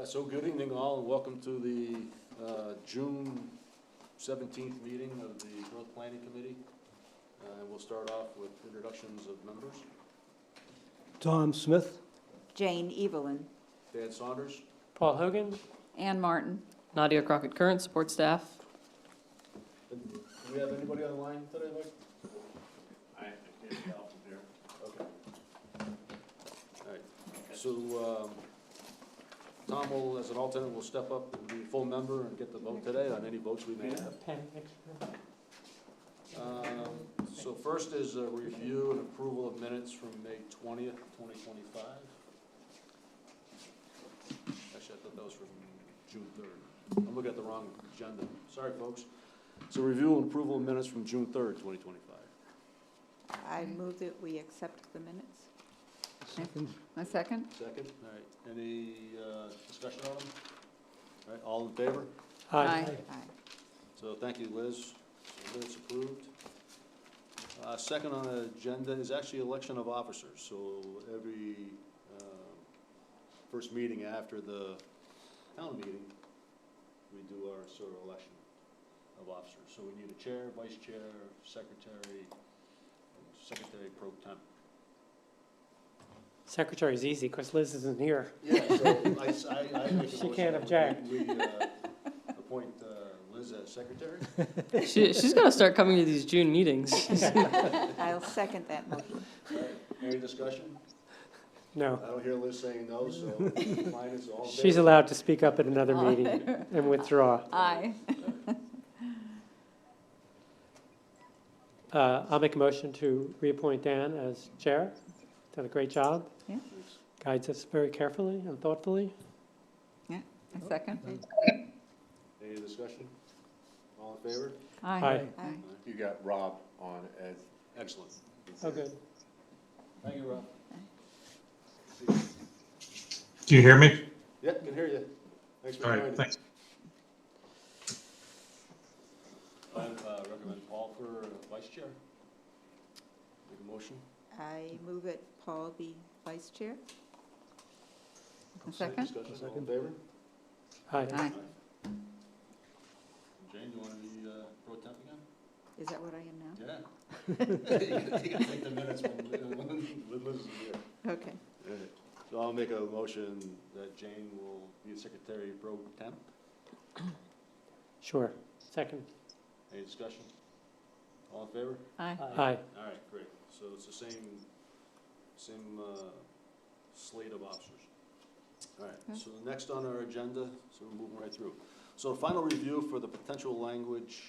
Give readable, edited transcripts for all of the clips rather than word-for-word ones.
So good evening all, and welcome to the June 17th meeting of the Growth Planning Committee. We'll start off with introductions of members. Tom Smith. Jane Evelyn. Dan Saunders. Paul Hogan. Ann Martin. Nadia Crockett Current, support staff. Do we have anybody on the line today, Mike? I can't help from here. Okay. All right. So Tom will, as an alternate, will step up and be a full member and get the vote today on any votes we may have. So first is a review and approval of minutes from May 20th, 2025. Actually, I thought that was from June 3rd. I'm looking at the wrong agenda. Sorry, folks. So review and approval of minutes from June 3rd, 2025. I move that we accept the minutes. Second. A second? Second, all right. Any discussion on them? All right, all in favor? Aye. So thank you, Liz. So minutes approved. Second on the agenda is actually election of officers. So every first meeting after the town meeting, we do our sort of election of officers. So we need a chair, vice chair, secretary, and secretary pro temp. Secretary's easy because Liz isn't here. Yeah, so I make a She motion can't that object. We appoint Liz as secretary. She's got to start coming to these June meetings. I'll second that motion. All right, any discussion? No. I don't hear Liz saying no, so mine is all in She's favor. allowed to speak up at another meeting and withdraw. Aye. I'll make a motion to reappoint Dan as chair. Done a great job. Yeah. Guides us very carefully and thoughtfully. A second? Any discussion? All in favor? Aye. You got Rob on as. Excellent. Oh, good. Thank you, Rob. Do you hear me? Yeah, can hear you. Thanks for All joining. right, thanks. I recommend Paul for vice chair. Make a motion. I move that Paul be vice chair. A Second second? discussion, all in favor? Aye. Aye. Jane, you want to be pro temp again? Is that what I am now? Yeah. You can take the minutes when Liz is here. Okay. All right. So I'll make a motion that Jane will be secretary pro temp. Sure. Second. Any discussion? All in favor? Aye. Aye. All right, great. So it's the same slate of officers. All right, so the next on our agenda, so we're moving right through. So the final review for the potential language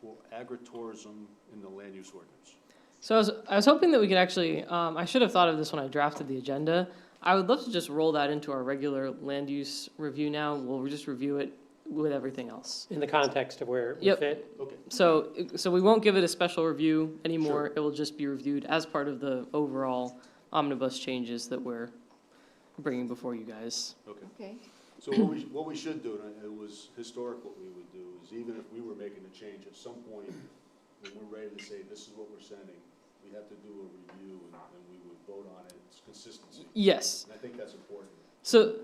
for agritourism in the land use ordinance. So I was hoping that we could actually, I should have thought of this when I drafted the agenda. I would love to just roll that into our regular land use review now. We'll just review it with everything else. In the context of where it would Yep. fit. Okay, So we won't give it a special review anymore. Sure. It will just be reviewed as part of the overall omnibus changes that we're bringing before you guys. okay. Okay. So what we should do, and it was historic what we would do, is even if we were making a change, at some point, when we're ready to say, this is what we're sending, we have to do a review and we would vote on it, it's consistency. Yes. And I think that's important. So,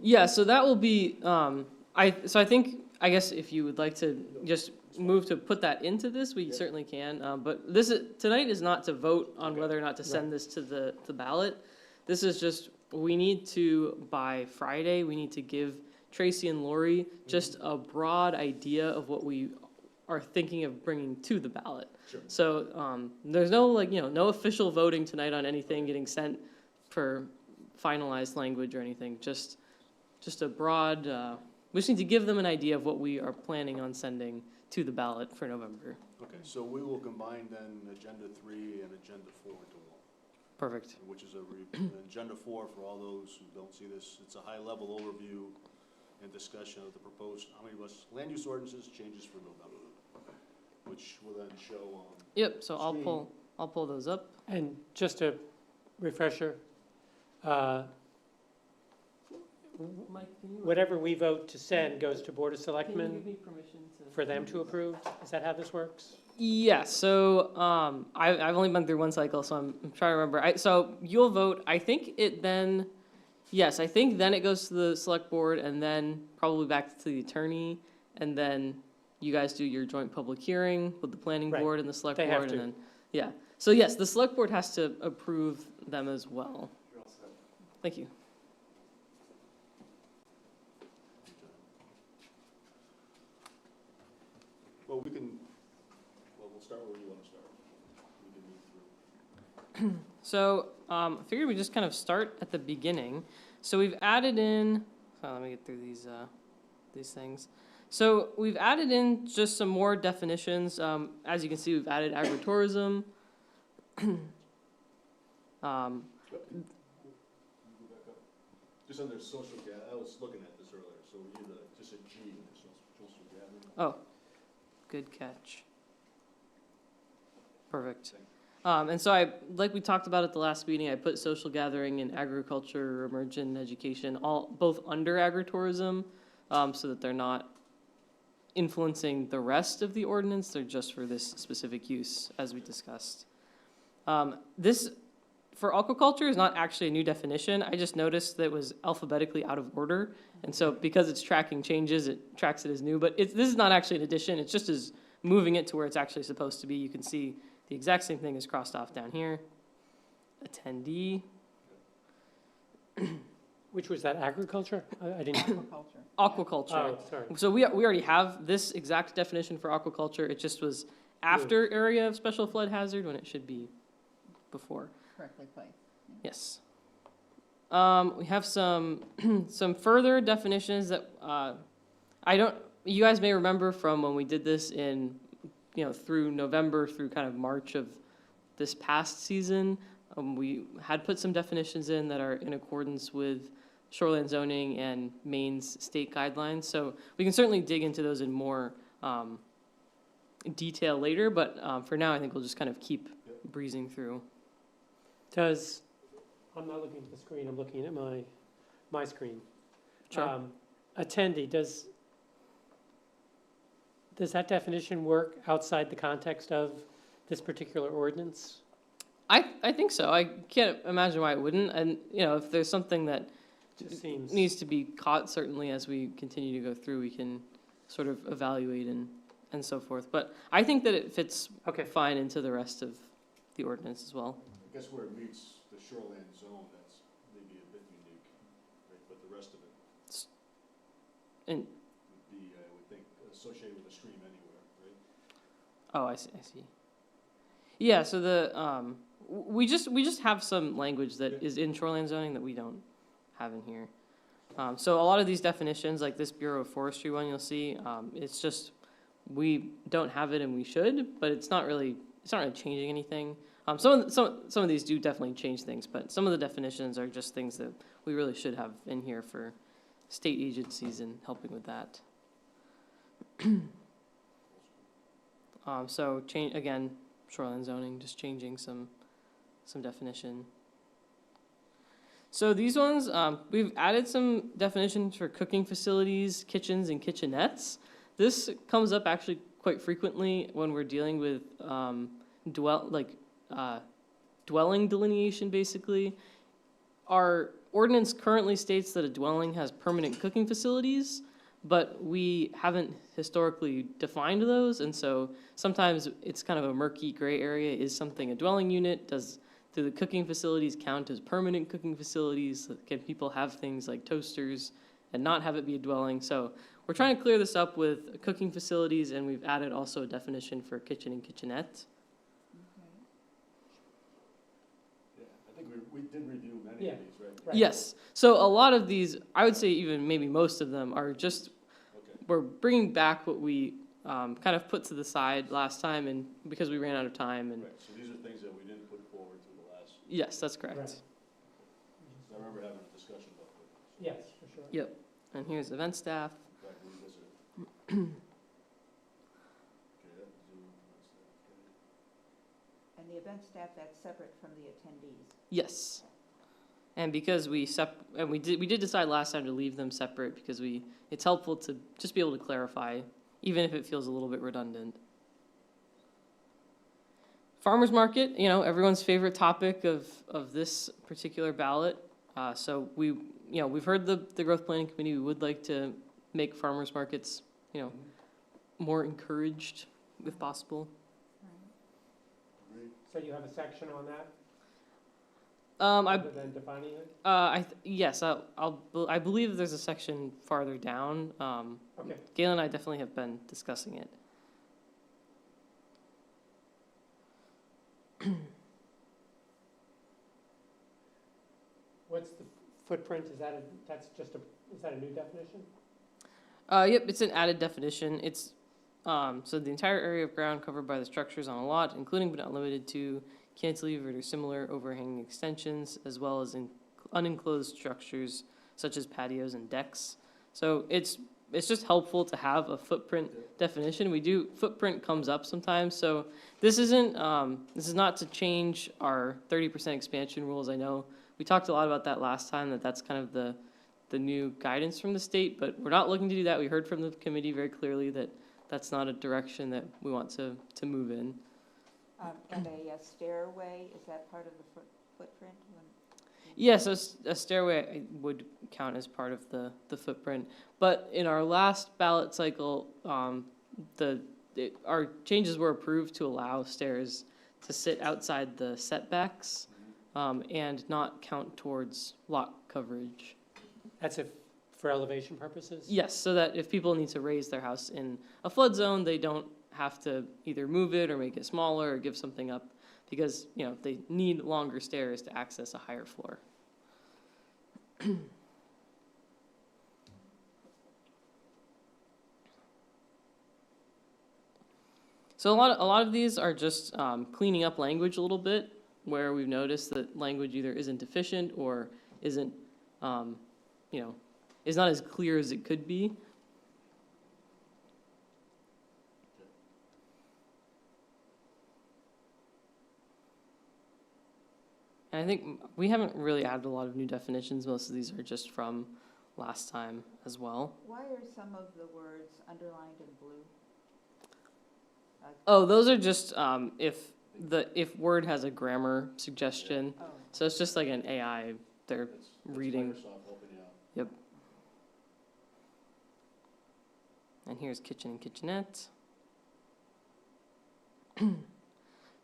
yeah, so that will be, I think, I guess if you would like to just move to put that into this, we Yeah. certainly can. But tonight is not to vote on whether or not to send this to the ballot. This is just, we need to, by Friday, we need to give Tracy and Lori just a broad idea of what we are thinking of bringing to the ballot. Sure. So, there's no, no official voting tonight on anything getting sent for finalized language or anything, just a broad, we just need to give them an idea of what we are planning on sending to the ballot for November. Okay, so we will combine then Agenda 3 and Agenda 4 into one, Perfect. which is Agenda 4, for all those who don't see this, it's a high-level overview and discussion of the proposed omnibus land use ordinances changes for November, which will then show on. Yep, so I'll Screen. pull those up. And just a refresher, Mike, can you? whatever we vote to send goes to Board of Can you Selectmen give me permission to? for them to approve? Is that how this works? Yeah, so I've only been through one cycle, so I'm trying to remember. So you'll vote. I think it then Yes, I think then it goes to the select board and then probably back to the attorney. And then you guys do your joint public hearing with the planning Right. board and the select They have board. to. And then, yeah. So yes, the select board has to approve them as well. Thank you. Well, we'll start where you want to start. We can move through. So I figured we just kind of start at the beginning. So we've added in, let me get through these things. So we've added in just some more definitions. As you can see, we've added agritourism. Go back up. Just under social I was looking at this earlier, so we need just a G in the social gathering. Oh, good catch. Perfect. And so like we talked about at the last meeting, I put social gathering and agriculture, emergent education, both under agritourism, so that they're not influencing the rest of the ordinance. They're just for this specific use, as we discussed. This, for aquaculture, is not actually a new definition. I just noticed that it was alphabetically out of order. And so because it's tracking changes, it tracks it as new. But this is not actually an addition. It's just as moving it to where it's actually supposed to be. You can see the exact same thing is crossed off down here. Attendee. Which was that, agriculture? I didn't. Aquaculture. Oh, sorry. So we already have this exact definition for aquaculture. It just was after area of special flood hazard when it should be before. Correctly placed. Yes. We have some some further definitions that you guys may remember from when we did this in, through November through kind of March of this past season. We had put some definitions in that are in accordance with shoreline zoning and Maine's state guidelines. So we can certainly dig into those in more detail later, but for now I think we'll just kind of keep breezing through. I'm not looking at the screen, I'm looking at my screen. Sure. Attendee, does that definition work outside the context of this particular ordinance? I think so. I can't imagine why it wouldn't. And, if there's something that Just seems. needs to be caught, certainly as we continue to go through, we can sort of evaluate and so forth. But I think that it fits fine into the rest of the ordinance as well. I guess where it meets the shoreline zone, that's maybe a bit unique, right? But the rest of it And would be, I would think, associated with a stream anywhere, right? oh, I see. Yeah. So we just have some language that is in shoreline zoning that we don't have in here. So a lot of these definitions, like this Bureau of Forestry one, you'll see, it's just we don't have it and we should, but it's not really changing anything. Some of these do definitely change things, but some of the definitions are just things that we really should have in here for state agencies and helping with that. So change again, shoreline zoning, just changing some definition. So these ones, we've added some definitions for cooking facilities, kitchens, and kitchenettes. This comes up actually quite frequently when we're dealing with dwelling delineation, basically. Our ordinance currently states that a dwelling has permanent cooking facilities, but we haven't historically defined those, and so sometimes it's kind of a murky gray area. Is something a dwelling unit? Do the cooking facilities count as permanent cooking facilities? Can people have things like toasters and not have it be a dwelling? So we're trying to clear this up with cooking facilities, and we've added also a definition for kitchen and kitchenette. Yeah, I think we did review many of these, right? Right. Yes. So a lot of these, I would say even maybe most of them are just, we're bringing back what we kind of put to the side last time, and because we ran out of time. And Right, so these are things that we didn't put forward to the last, yes, that's correct. Right. I remember having a discussion about that. Yes, for sure. Yep. And here's event staff. In fact, we visited. Okay, that Zoom, that's that, And the event staff, that's separate from the attendees. Yes. And because we did decide last time to leave them separate because it's helpful to just be able to clarify, even if it feels a little bit redundant. Farmers market, everyone's favorite topic of this particular ballot. So we you know, we've heard the growth planning committee, we would like to make farmers markets, you know, more encouraged if possible. So you have a section on that, I other than defining it? yes, I believe there's a section farther down. Okay. Gail and I definitely have been discussing it. What's the footprint, is that is that a new definition? Yep, it's an added definition. It's, so the entire area of ground covered by the structures on a lot, including but not limited to cantilevered or similar overhanging extensions, as well as in unenclosed structures such as patios and decks. So it's just helpful to have a footprint definition. Footprint comes up sometimes, so this isn't, this is not to change our 30% expansion rules. I know we talked a lot about that last time, that's kind of the new guidance from the state, but we're not looking to do that. We heard from the committee very clearly that that's not a direction that we want to move in. And a stairway, is that part of the footprint? Yes, a stairway would count as part of the footprint. But in our last ballot cycle, our changes were approved to allow stairs to sit outside the setbacks and not count towards lot coverage. That's for elevation purposes? Yes, so that if people need to raise their house in a flood zone, they don't have to either move it or make it smaller or give something up, because, you know, they need longer stairs to access a higher floor. So a lot of these are just cleaning up language a little bit, where we've noticed that language either isn't efficient or isn't, you know, is not as clear as it could be. And I think we haven't really added a lot of new definitions. Most of these are just from last time as well. Why are some of the words underlined in blue? Oh, those are just if Word has a grammar suggestion. Oh, So it's just like an AI, they're That's reading. Microsoft helping you out. Yep. And here's kitchen and kitchenette.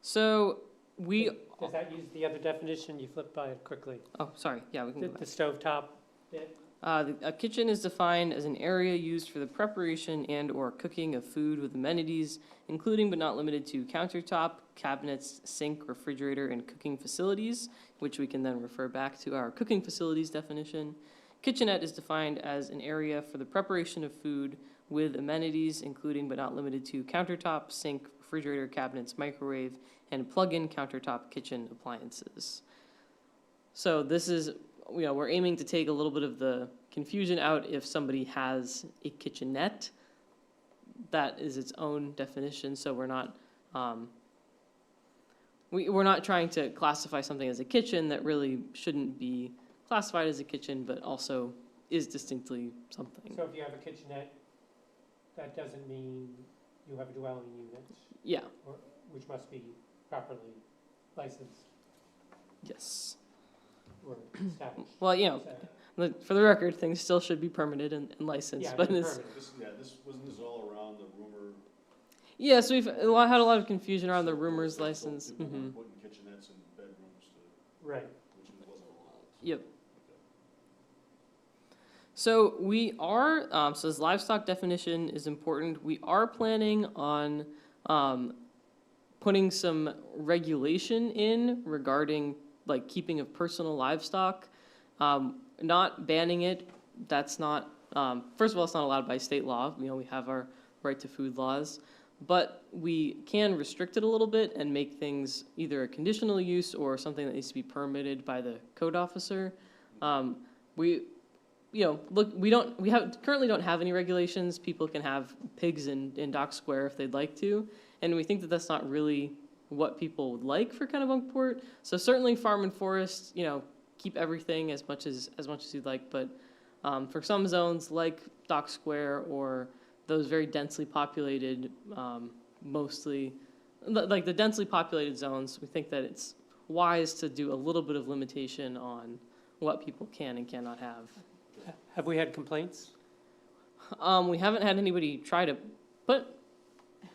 So we, Does that use the other definition? You flipped by it quickly. oh, sorry, yeah, we can The go back. stovetop bit? A kitchen is defined as an area used for the preparation and/or cooking of food with amenities, including but not limited to countertop, cabinets, sink, refrigerator, and cooking facilities, which we can then refer back to our cooking facilities definition. Kitchenette is defined as an area for the preparation of food with amenities, including but not limited to countertop, sink, refrigerator, cabinets, microwave, and plug-in countertop kitchen appliances. So this is, you know, we're aiming to take a little bit of the confusion out if somebody has a kitchenette. That is its own definition, so we're not, we're not trying to classify something as a kitchen that really shouldn't be classified as a kitchen, but also is distinctly something. So if you have a kitchenette, that doesn't mean you have a dwelling unit, Yeah, which must be properly licensed yes. or established. Well, you know, So, for the record, things still should be permitted and licensed, yeah, but they're it's, permanent. Wasn't this all around the rumor? yeah, so we've had a lot of confusion around the rumors license. People were Mhm. putting kitchenettes in bedrooms, Right. which wasn't allowed. Yep. So we are, so this livestock definition is important. We are planning on putting some regulation in regarding like keeping of personal livestock. Not banning it, that's not, first of all, it's not allowed by state law. You know, we have our right to food laws. But we can restrict it a little bit and make things either a conditional use or something that needs to be permitted by the code officer. You know, look, we currently don't have any regulations. People can have pigs in Dock Square if they'd like to, and we think that that's not really what people would like for Kennebunkport. So certainly farm and forest, you know, keep everything as much as you'd like, but for some zones like Dock Square or those very densely populated, mostly like the densely populated zones, we think that it's wise to do a little bit of limitation on what people can and cannot have. Have we had complaints? We haven't had anybody try to put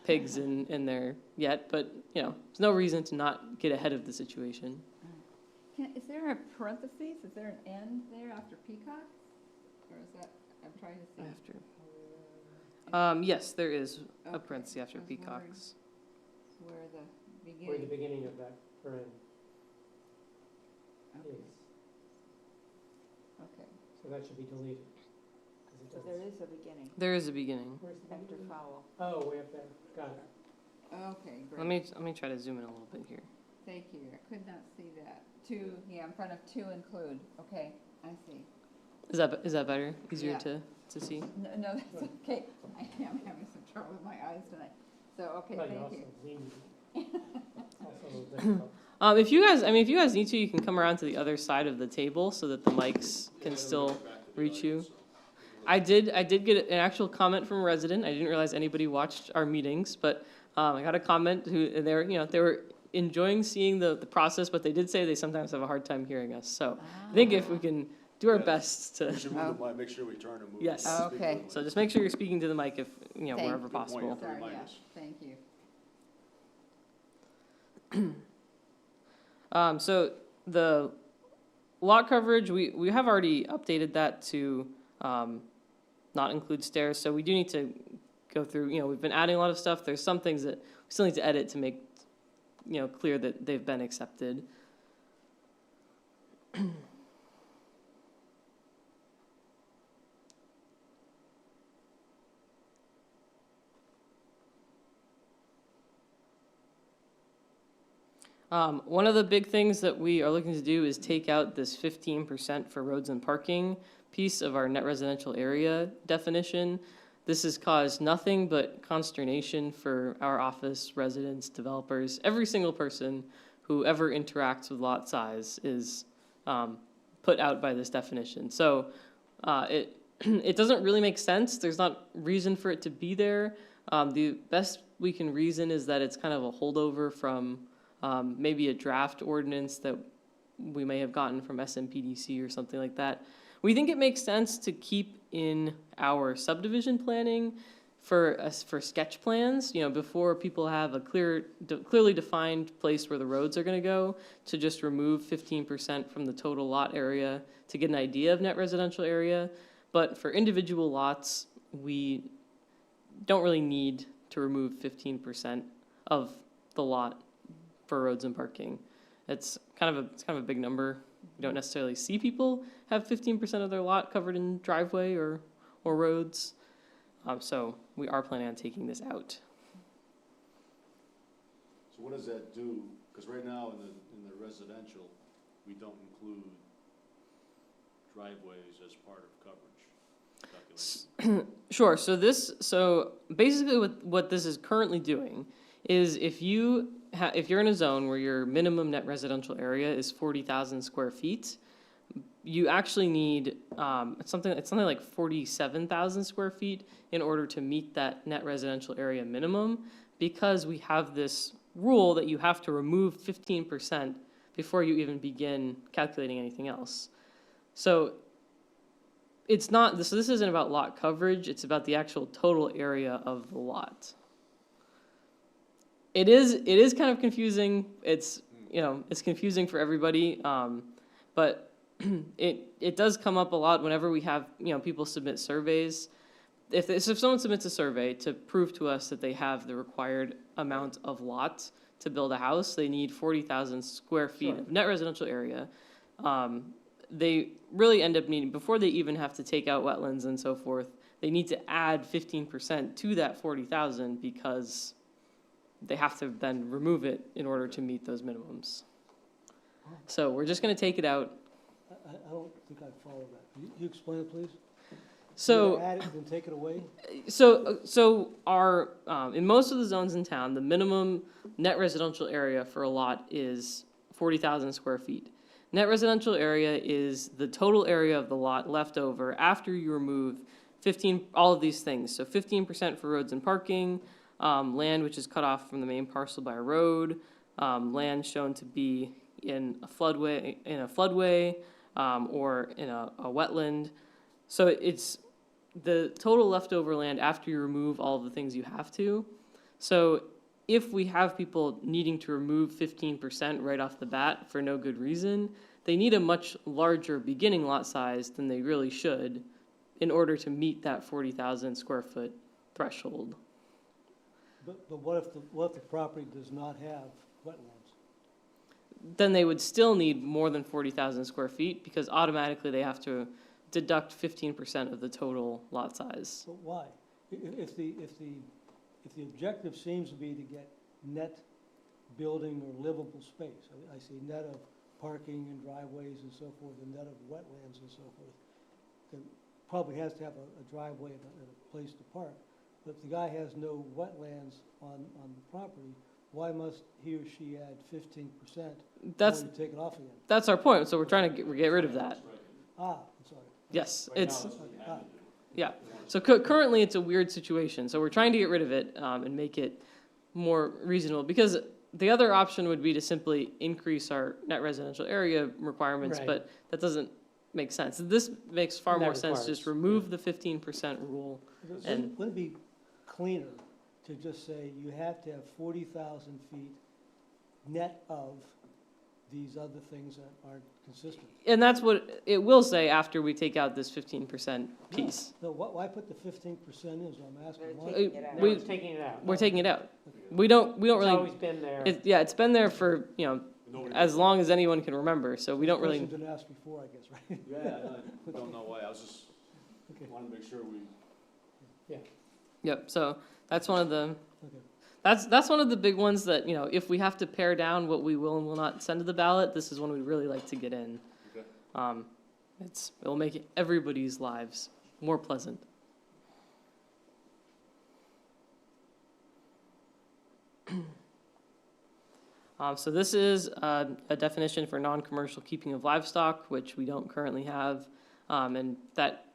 pigs in there yet, but, you know, there's no reason to not get ahead of the situation. Is there a parentheses, is there an end there after peacock? Or is that, I'm trying to see. After. Yes, there is a Okay, parenthesis after I was wondering peacocks. Where the Where the beginning, beginning of that paren okay, is. okay. So that should be deleted. 'cause it So doesn't- there is a beginning There is a beginning. Where's the after beginning? fowl. Oh, way up there. Got it. Okay, great. Let me try to zoom in a little bit here. Thank you, I could not see that. Two, yeah, in front of two include, okay, I see. Is that better? Easier Yeah. to see? No, that's okay, I am having some trouble with my eyes tonight. So, okay, Well, thank you. also zoomed. Also a little difficult. If you guys need to, you can come around to the other side of the table so that the mics can still reach you. I did get an actual comment from a resident. I didn't realize anybody watched our meetings, but I got a comment and they were enjoying seeing the process, but they did say they sometimes have a hard time hearing us. So I think if we can do our best We to, should move the mic, make sure we turn and move. Yes. Speak Okay. to the so mic. just make sure you're speaking to the mic if, Thank wherever you. possible. Sorry, Remind yeah, us. thank you. So the lot coverage, we have already updated that to not include stairs, so we do need to go through, we've been adding a lot of stuff. There's some things that we still need to edit to make, clear that they've been accepted. One of the big things that we are looking to do is take out this 15% for roads and parking piece of our net residential area definition. This has caused nothing but consternation for our office, residents, developers. Every single person who ever interacts with lot size is put out by this definition. So it doesn't really make sense. There's not reason for it to be there. The best we can reason is that it's kind of a holdover from maybe a draft ordinance that we may have gotten from SMPDC or something like that. We think it makes sense to keep in our subdivision planning for sketch plans, before people have a clearly defined place where the roads are going to go, to just remove 15% from the total lot area to get an idea of net residential area. But for individual lots, we don't really need to remove 15% of the lot for roads and parking. It's kind of a big number. You don't necessarily see people have 15% of their lot covered in driveway or roads. So we are planning on taking this out. So what does that do? Because right now in the residential, we don't include driveways as part of coverage calculation. Sure. So basically, what this is currently doing is if you're in a zone where your minimum net residential area is 40,000 square feet, you actually need it's something like 47,000 square feet in order to meet that net residential area minimum, because we have this rule that you have to remove 15% before you even begin calculating anything else. So it's not this isn't about lot coverage, it's about the actual total area of the lot. It is kind of confusing. It's confusing for everybody, but it does come up a lot whenever we have people submit surveys. If someone submits a survey to prove to us that they have the required amount of lot to build a house, they need 40,000 square feet of net residential area. They really end up needing, before they even have to take out wetlands and so forth, they need to add 15% to that 40,000 because they have to then remove it in order to meet those minimums. So we're just going to take it out. I don't think I follow that. You explain it, please? So Add it, then take it away? So our in most of the zones in town, the minimum net residential area for a lot is 40,000 square feet. Net residential area is the total area of the lot left over after you remove all of these things. So 15% for roads and parking, land which is cut off from the main parcel by a road, land shown to be in a floodway, or in a wetland. So it's the total leftover land after you remove all of the things you have to. So if we have people needing to remove 15% right off the bat for no good reason, they need a much larger beginning lot size than they really should in order to meet that 40,000 square foot threshold. But what if the property does not have wetlands? Then they would still need more than 40,000 square feet because automatically they have to deduct 15% of the total lot size. But why? If the objective seems to be to get net building or livable space, I see net of parking and driveways and so forth, and net of wetlands and so forth, then probably has to have a driveway and a place to park. But if the guy has no wetlands on the property, why must he or she add 15% That's before you take it off again? that's our point. So we're trying to get rid of that. I'm sorry. Yes, Right now, it's that's what you have to do. yeah. So currently it's a weird situation. So we're trying to get rid of it and make it more reasonable because the other option would be to simply increase our net residential area requirements, Right. but that doesn't make sense. This makes far That more sense. requires- Just remove the 15% rule. And- Wouldn't it be cleaner to just say you have to have 40,000 feet net of these other things that aren't consistent? And that's what it will say after we take out this 15% piece. No, why put the 15% in, is what I'm asking. Why- Taking it out. We're taking it out. We're taking it out. We don't It's really, always been there. yeah, it's been there for, Nobody as does. long as anyone can remember, so we don't really, Question's been asked before, I guess, right? Yeah, I don't know why, I was just, Okay. wanted to make sure we, yep, so that's one of the, Okay. that's one of the big ones that, if we have to pare down what we will and will not send to the ballot, this is one we'd really like to get in. okay. It'll make everybody's lives more pleasant. So this is a definition for non-commercial keeping of livestock, which we don't currently have, and that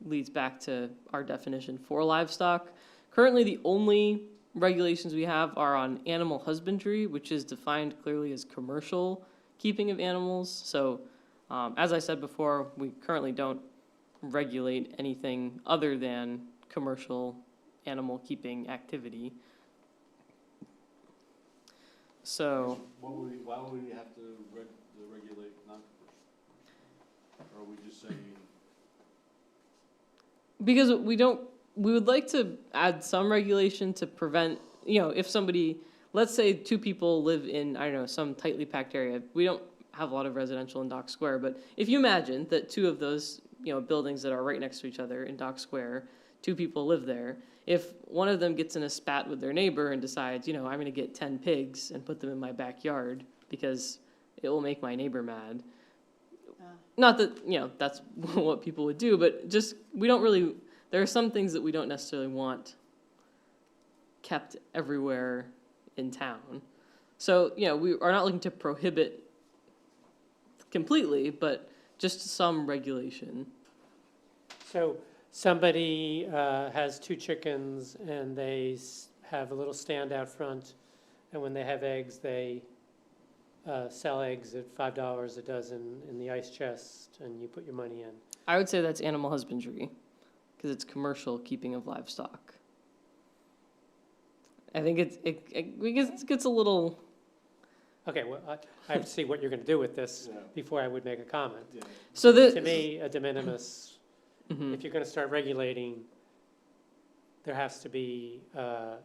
leads back to our definition for livestock. Currently, the only regulations we have are on animal husbandry, which is defined clearly as commercial keeping of animals. So, as I said before, we currently don't regulate anything other than commercial animal keeping activity. So, Why would we have to regulate non-commercial? Or are we just saying, because we would like to add some regulation to prevent, if somebody, let's say two people live in, I don't know, some tightly packed area. We don't have a lot of residential in Dock Square, but if you imagine that two of those, buildings that are right next to each other in Dock Square, two people live there. If one of them gets in a spat with their neighbor and decides, I'm going to get 10 pigs and put them in my backyard because it will make my neighbor mad. Not that, that's what people would do, but just, there are some things that we don't necessarily want kept everywhere in town. So, we are not looking to prohibit completely, but just some regulation. So somebody has 2 chickens and they have a little stand out front, and when they have eggs, they sell eggs at $5 a dozen in the ice chest, and you put your money in. I would say that's animal husbandry, because it's commercial keeping of livestock. I think it gets a little. Okay, well, I have to see what you're going to do with this Yeah. before I would make a comment. yeah, So To the. me, a de minimis, Mhm. if you're going to start regulating, there has to be, to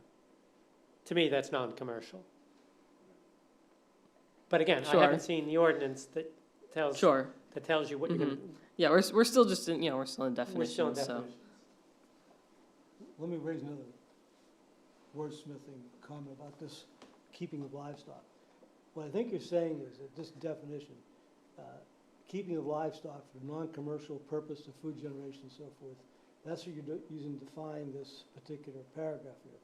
me, that's non-commercial. But again, I Sure. haven't seen the ordinance that tells Sure. you what you're going to. Yeah, we're still just in we're still in We're still in definitions. So definitions. Let me raise another wordsmithing comment about this keeping of livestock. What I think you're saying is that this definition, keeping of livestock for non-commercial purpose of food generation and so forth, that's what you're using to define this particular paragraph here.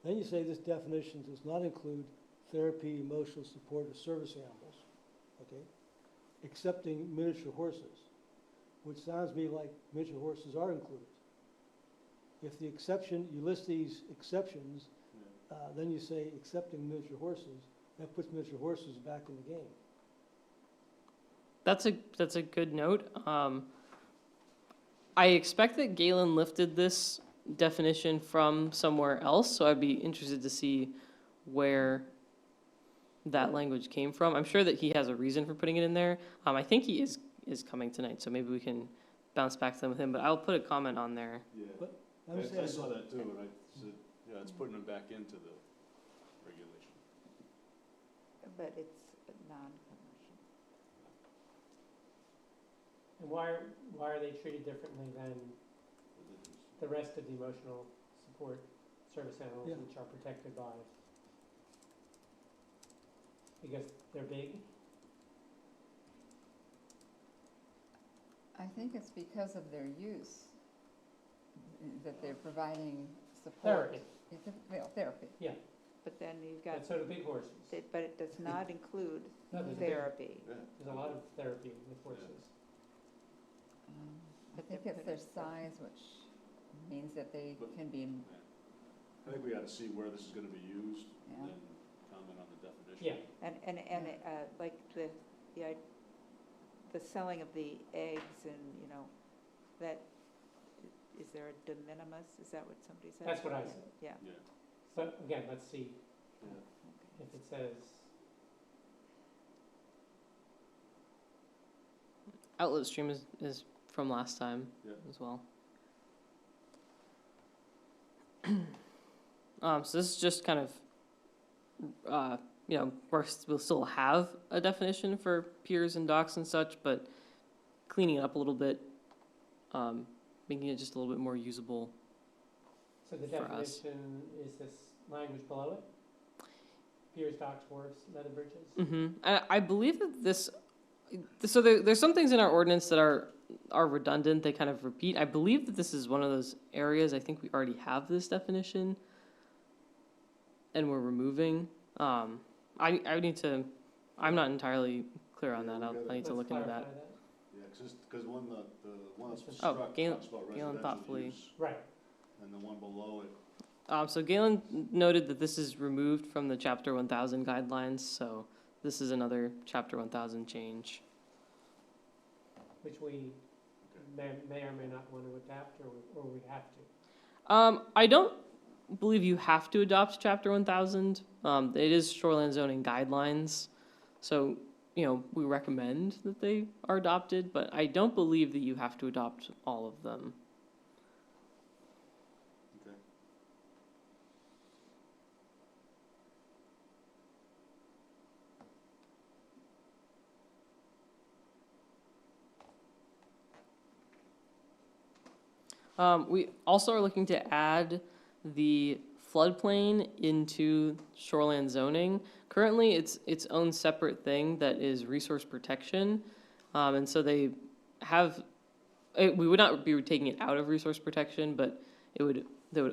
Then you say this definition does not include therapy, emotional support, or service animals, okay? Excepting miniature horses, which sounds to me like miniature horses are included. If the exception, you list these exceptions, then you say excepting miniature horses, that puts miniature horses back in the game. That's a good note. I expect that Galen lifted this definition from somewhere else, so I'd be interested to see where that language came from. I'm sure that he has a reason for putting it in there. I think he is coming tonight, so maybe we can bounce back to them with him, but I'll put a comment on there. Yeah, I'm I saying- saw that too, and I said, yeah, it's putting them back into the regulation. But it's non-commercial. And why are they treated differently than the rest of the emotional support service animals, Yeah. which are protected by? Because they're big? I think it's because of their use, that they're providing support. Therapy, Well, therapy. But then you've got, and so do big horses. but it does not include No, there's a big- therapy. Yeah. There's a lot of therapy with horses. I think it's their size, which means that they can be, I think we gotta see where this is gonna be used, Yeah. and then comment on the definition. Yeah, And like the selling of the eggs and, you know, that, is there a de minimis? Is that what somebody said? that's what I said. Yeah. Yeah, But again, let's see yeah. if it says, Outlet stream is from last time Yeah. as well. So this is just kind of, you know, we'll still have a definition for piers and docks and such, but cleaning it up a little bit, making it just a little bit more usable. so the For us. definition is this language below it? Piers, docks, wharfs, leather bridges? I believe that so there's some things in our ordinance that are redundant, they kind of repeat. I believe that this is one of those areas, I think we already have this definition, and we're removing. I need to, I'm not entirely clear on Yeah, that, we I gotta- need to look into that. Let's clarify Yeah, because one, the one that's Oh, struck Galen- talks about Galen residential thoughtfully. use, Right, and the one below it, So Galen noted that this is removed from the Chapter 1000 guidelines, so this is another Chapter 1000 change. which we may or may not want to adapt, or we have to. I don't believe you have to adopt Chapter 1000. It is shoreline zoning guidelines, so, you know, we recommend that they are adopted, but I don't believe that you have to adopt all of them. okay. We also are looking to add the floodplain into shoreline zoning. Currently, it's its own separate thing that is resource protection. And so they we would not be taking it out of resource protection, but they would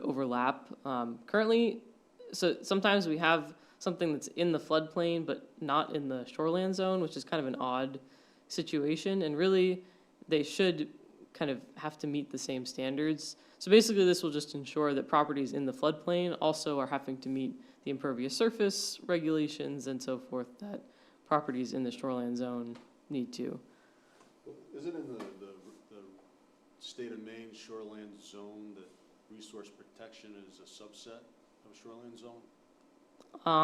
overlap. Currently, so sometimes we have something that's in the floodplain, but not in the shoreline zone, which is kind of an odd situation. And really, they should kind of have to meet the same standards. So basically, this will just ensure that properties in the floodplain also are having to meet the impervious surface regulations and so forth that properties in the shoreline zone need to. Well, is it in the state of Maine shoreline zone that resource protection is a subset of shoreline zone?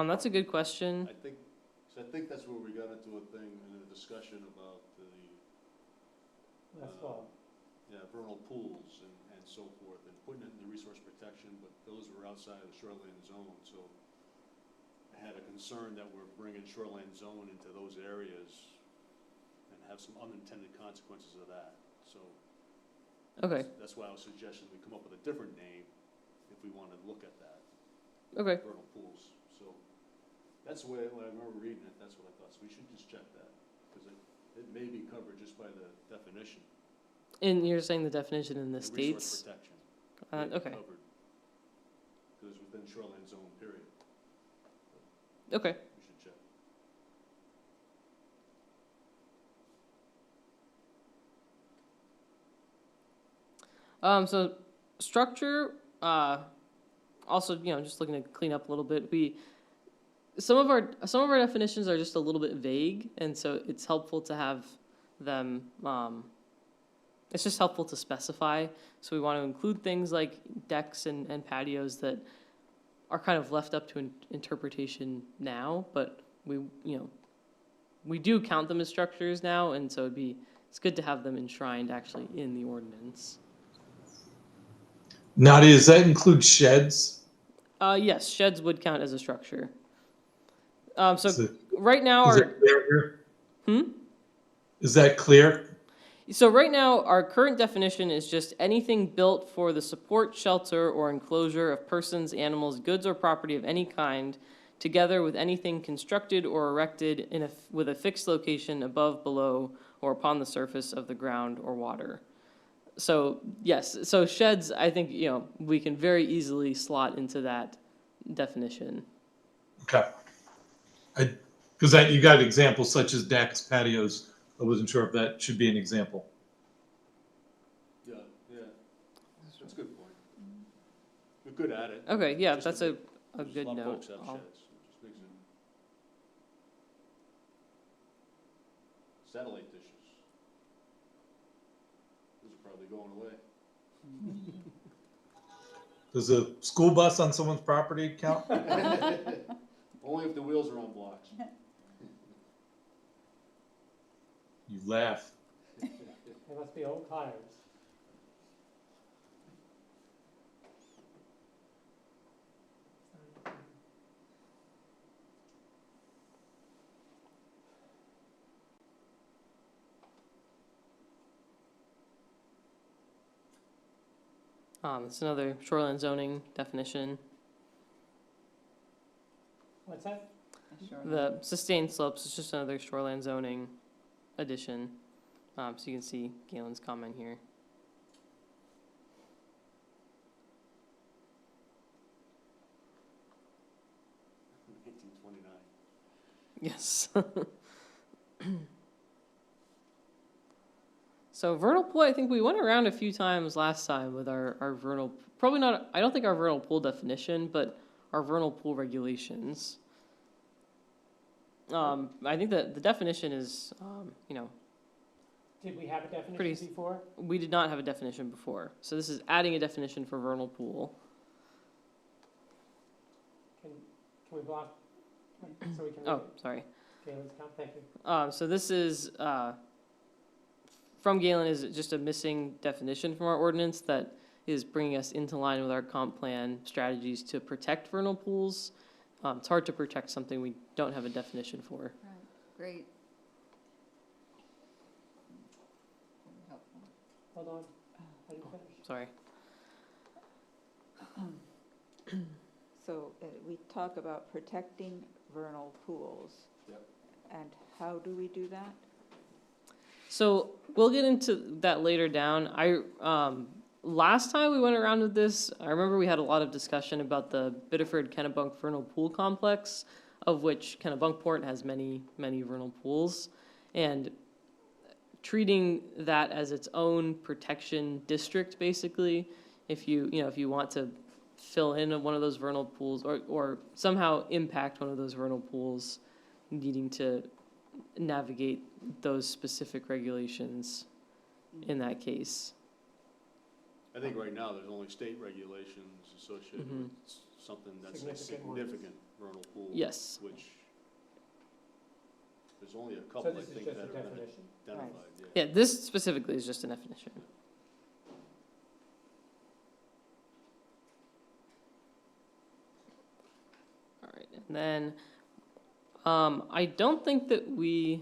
That's a good question. I think that's where we got into a thing in a discussion about the, That's all. vernal pools and so forth, and putting it in the resource protection, but those were outside of the shoreline zone, so I had a concern that we're bringing shoreline zone into those areas and have some unintended consequences of that, so. Okay. That's why I was suggesting we come up with a different name if we want to look at that, Okay. vernal pools, so. That's the way, when I remember reading it, that's what I thought, so we should just check that, because it may be covered just by the definition. And you're saying the definition in the And states? resource protection. may be Okay. covered, because it's within shoreline zone, period. Okay. We should check. So structure, also, you know, just looking to clean up a little bit, some of our definitions are just a little bit vague, and so it's helpful to have them, it's just helpful to specify. So we want to include things like decks and patios that are kind of left up to interpretation now, but we do count them as structures now, and so it's good to have them enshrined actually in the ordinance. Nadia, does that include sheds? Yes, sheds would count as a structure. So Is it- right now Is it clear here? Is that clear? So right now, our current definition is just anything built for the support, shelter, or enclosure of persons, animals, goods, or property of any kind, together with anything constructed or erected with a fixed location above, below, or upon the surface of the ground or water. So yes, so sheds, I think, we can very easily slot into that definition. Okay. Because you got examples such as decks, patios. I wasn't sure if that should be an example. Yeah, yeah. That's a good point. We're good at it. Okay, yeah, Just that's a a good lot of note. folks have I'll- sheds. It just makes it. Satellite dishes. Those are probably going away. Does a school bus on someone's property count? Only if the wheels are on blocks. You laugh. They must be old tires. It's another shoreline zoning definition. What's that? Sure. The sustained slopes is just another shoreline zoning addition. So you can see Galen's comment here. Yes. So vernal pool, I think we went around a few times last time with our vernal, probably not, I don't think our vernal pool definition, but our vernal pool regulations. I think that the definition is, Did we have a definition Pretty- before? we did not have a definition before. So this is adding a definition for vernal pool. Can we block, so we can read Oh, it? sorry. Galen's count, thank you. So this is, from Galen, is just a missing definition from our ordinance that is bringing us into line with our comp plan strategies to protect vernal pools. It's hard to protect something we don't have a definition for. Right, great. Helpful. Hold on, I didn't finish. Sorry. So we talk about protecting vernal pools. Yep. And how do we do that? So we'll get into that later down. Last time we went around with this, I remember we had a lot of discussion about the Biddeford Kennebunk vernal pool complex, of which Kennebunkport has many, many vernal pools. And treating that as its own protection district, basically, if you want to fill in one of those vernal pools or somehow impact one of those vernal pools, needing to navigate those specific regulations in that case. I think right now, there's only state regulations associated with something that's a Significant ones. significant vernal pool. Yes. Which, there's only a So couple, I this is think, just that a have been definition? identified, yeah. Yeah, this specifically is just a definition. All right, and then I don't think that we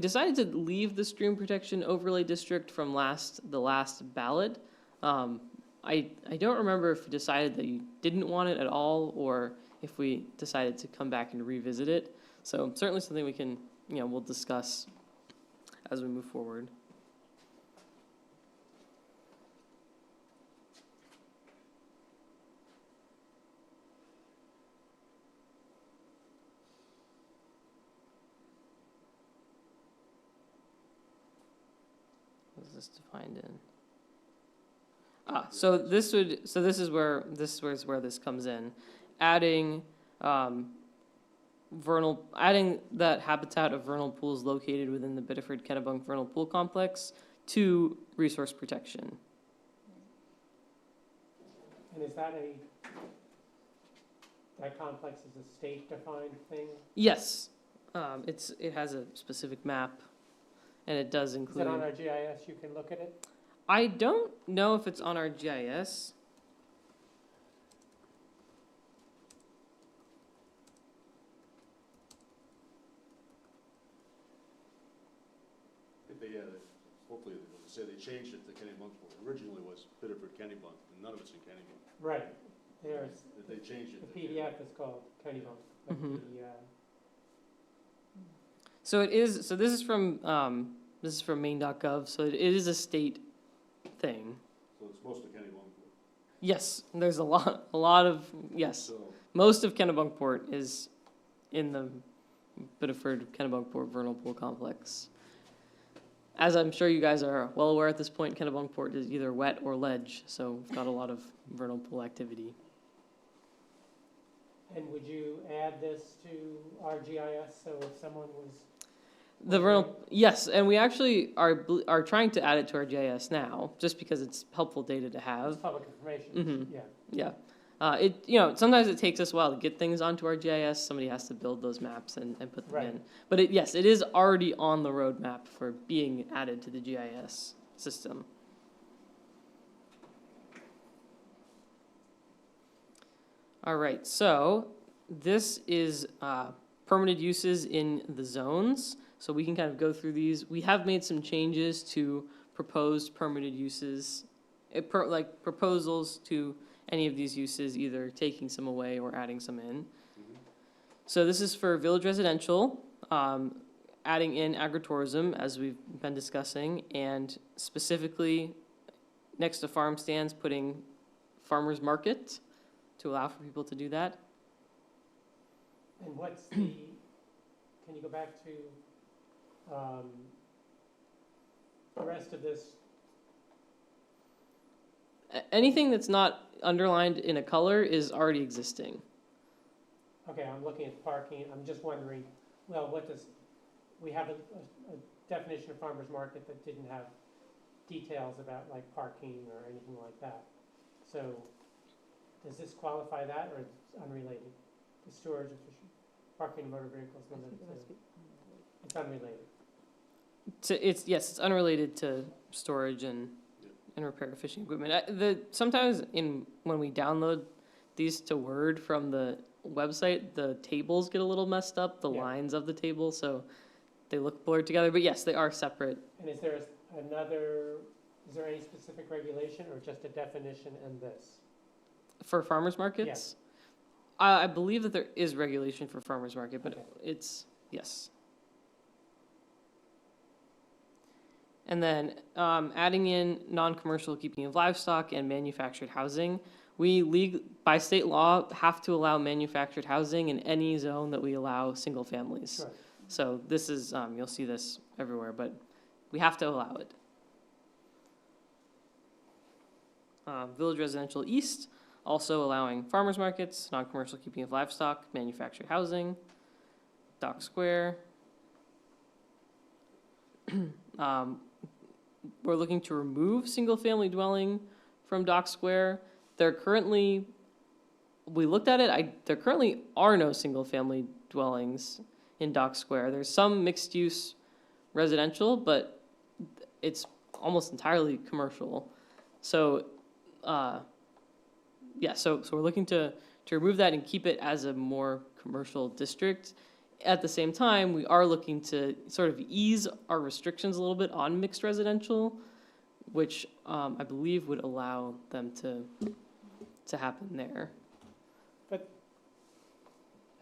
decided to leave the stream protection overlay district from the last ballot. I don't remember if we decided that you didn't want it at all, or if we decided to come back and revisit it. So certainly something we can, we'll discuss as we move forward. What is this defined in? So this is where this comes in, adding adding that habitat of vernal pools located within the Biddeford Kennebunk Vernal Pool Complex to resource protection. And is that that complex is a state-defined thing? Yes, it has a specific map, and it does Is include. it on our GIS? You can look at it? I don't know if it's on our GIS. I think they, hopefully, they say they changed it to Kennebunkport. Originally was Biddeford Kennebunk, and none of it's in Kennebunk. Right. There's, If they changed it. the PDF is called Kennebunk, but Mhm. the, So it is. So this is from Maine.gov. So it is a state thing. So it's most of Kennebunkport. Yes, there's a lot of yes. So, Most of Kennebunkport is in the Biddeford Kennebunkport Vernal Pool Complex. As I'm sure you guys are well aware at this point, Kennebunkport is either wet or ledge, so we've got a lot of vernal pool activity. and would you add this to our GIS, so if someone was, The vernal, yes, and we actually are trying to add it to our GIS now, just because it's helpful data to it's have. public information, Mhm. yeah. Yeah, sometimes it takes us a while to get things onto our GIS. Somebody has to build those maps and put them Right. in. But yes, it is already on the roadmap for being added to the GIS system. All right, so this is permitted uses in the zones. So we can kind of go through these. We have made some changes to proposed permitted uses, like proposals to any of these uses, either taking some away or adding some in. So this is for village residential, adding in agritourism, as we've been discussing, and specifically next to farm stands, putting farmers market to allow for people to do that. And what's the, can you go back to, the rest of this? Anything that's not underlined in a color is already existing. Okay, I'm looking at parking, I'm just wondering, well, what does, we have a definition of farmer's market that didn't have details about like parking or anything like that. So, does this qualify that, or it's unrelated? The storage of fishing, parking of motor vehicles, limited It must to, be unrelated. it's unrelated. It's unrelated to storage and repair of fishing equipment. Sometimes when we download these to Word from the website, the tables get a little messed up, the Yeah. lines of the table, so they look blurred together. But yes, they are separate. And is there any specific regulation, or just a definition and this? For farmers markets? I believe that there is regulation for farmers market, but Okay. it's, yes. And then adding in non-commercial keeping of livestock and manufactured housing. We by state law have to allow manufactured housing in any zone that we allow single families. Sure. So this is, you'll see this everywhere, but we have to allow it. Village Residential East, also allowing farmers markets, non-commercial keeping of livestock, manufactured housing. Dock Square. We're looking to remove single-family dwelling from Dock Square. We looked at it, there currently are no single-family dwellings in Dock Square. There's some mixed-use residential, but it's almost entirely commercial. So, so we're looking to remove that and keep it as a more commercial district. At the same time, we are looking to sort of ease our restrictions a little bit on mixed residential, which I believe would allow them to happen there. But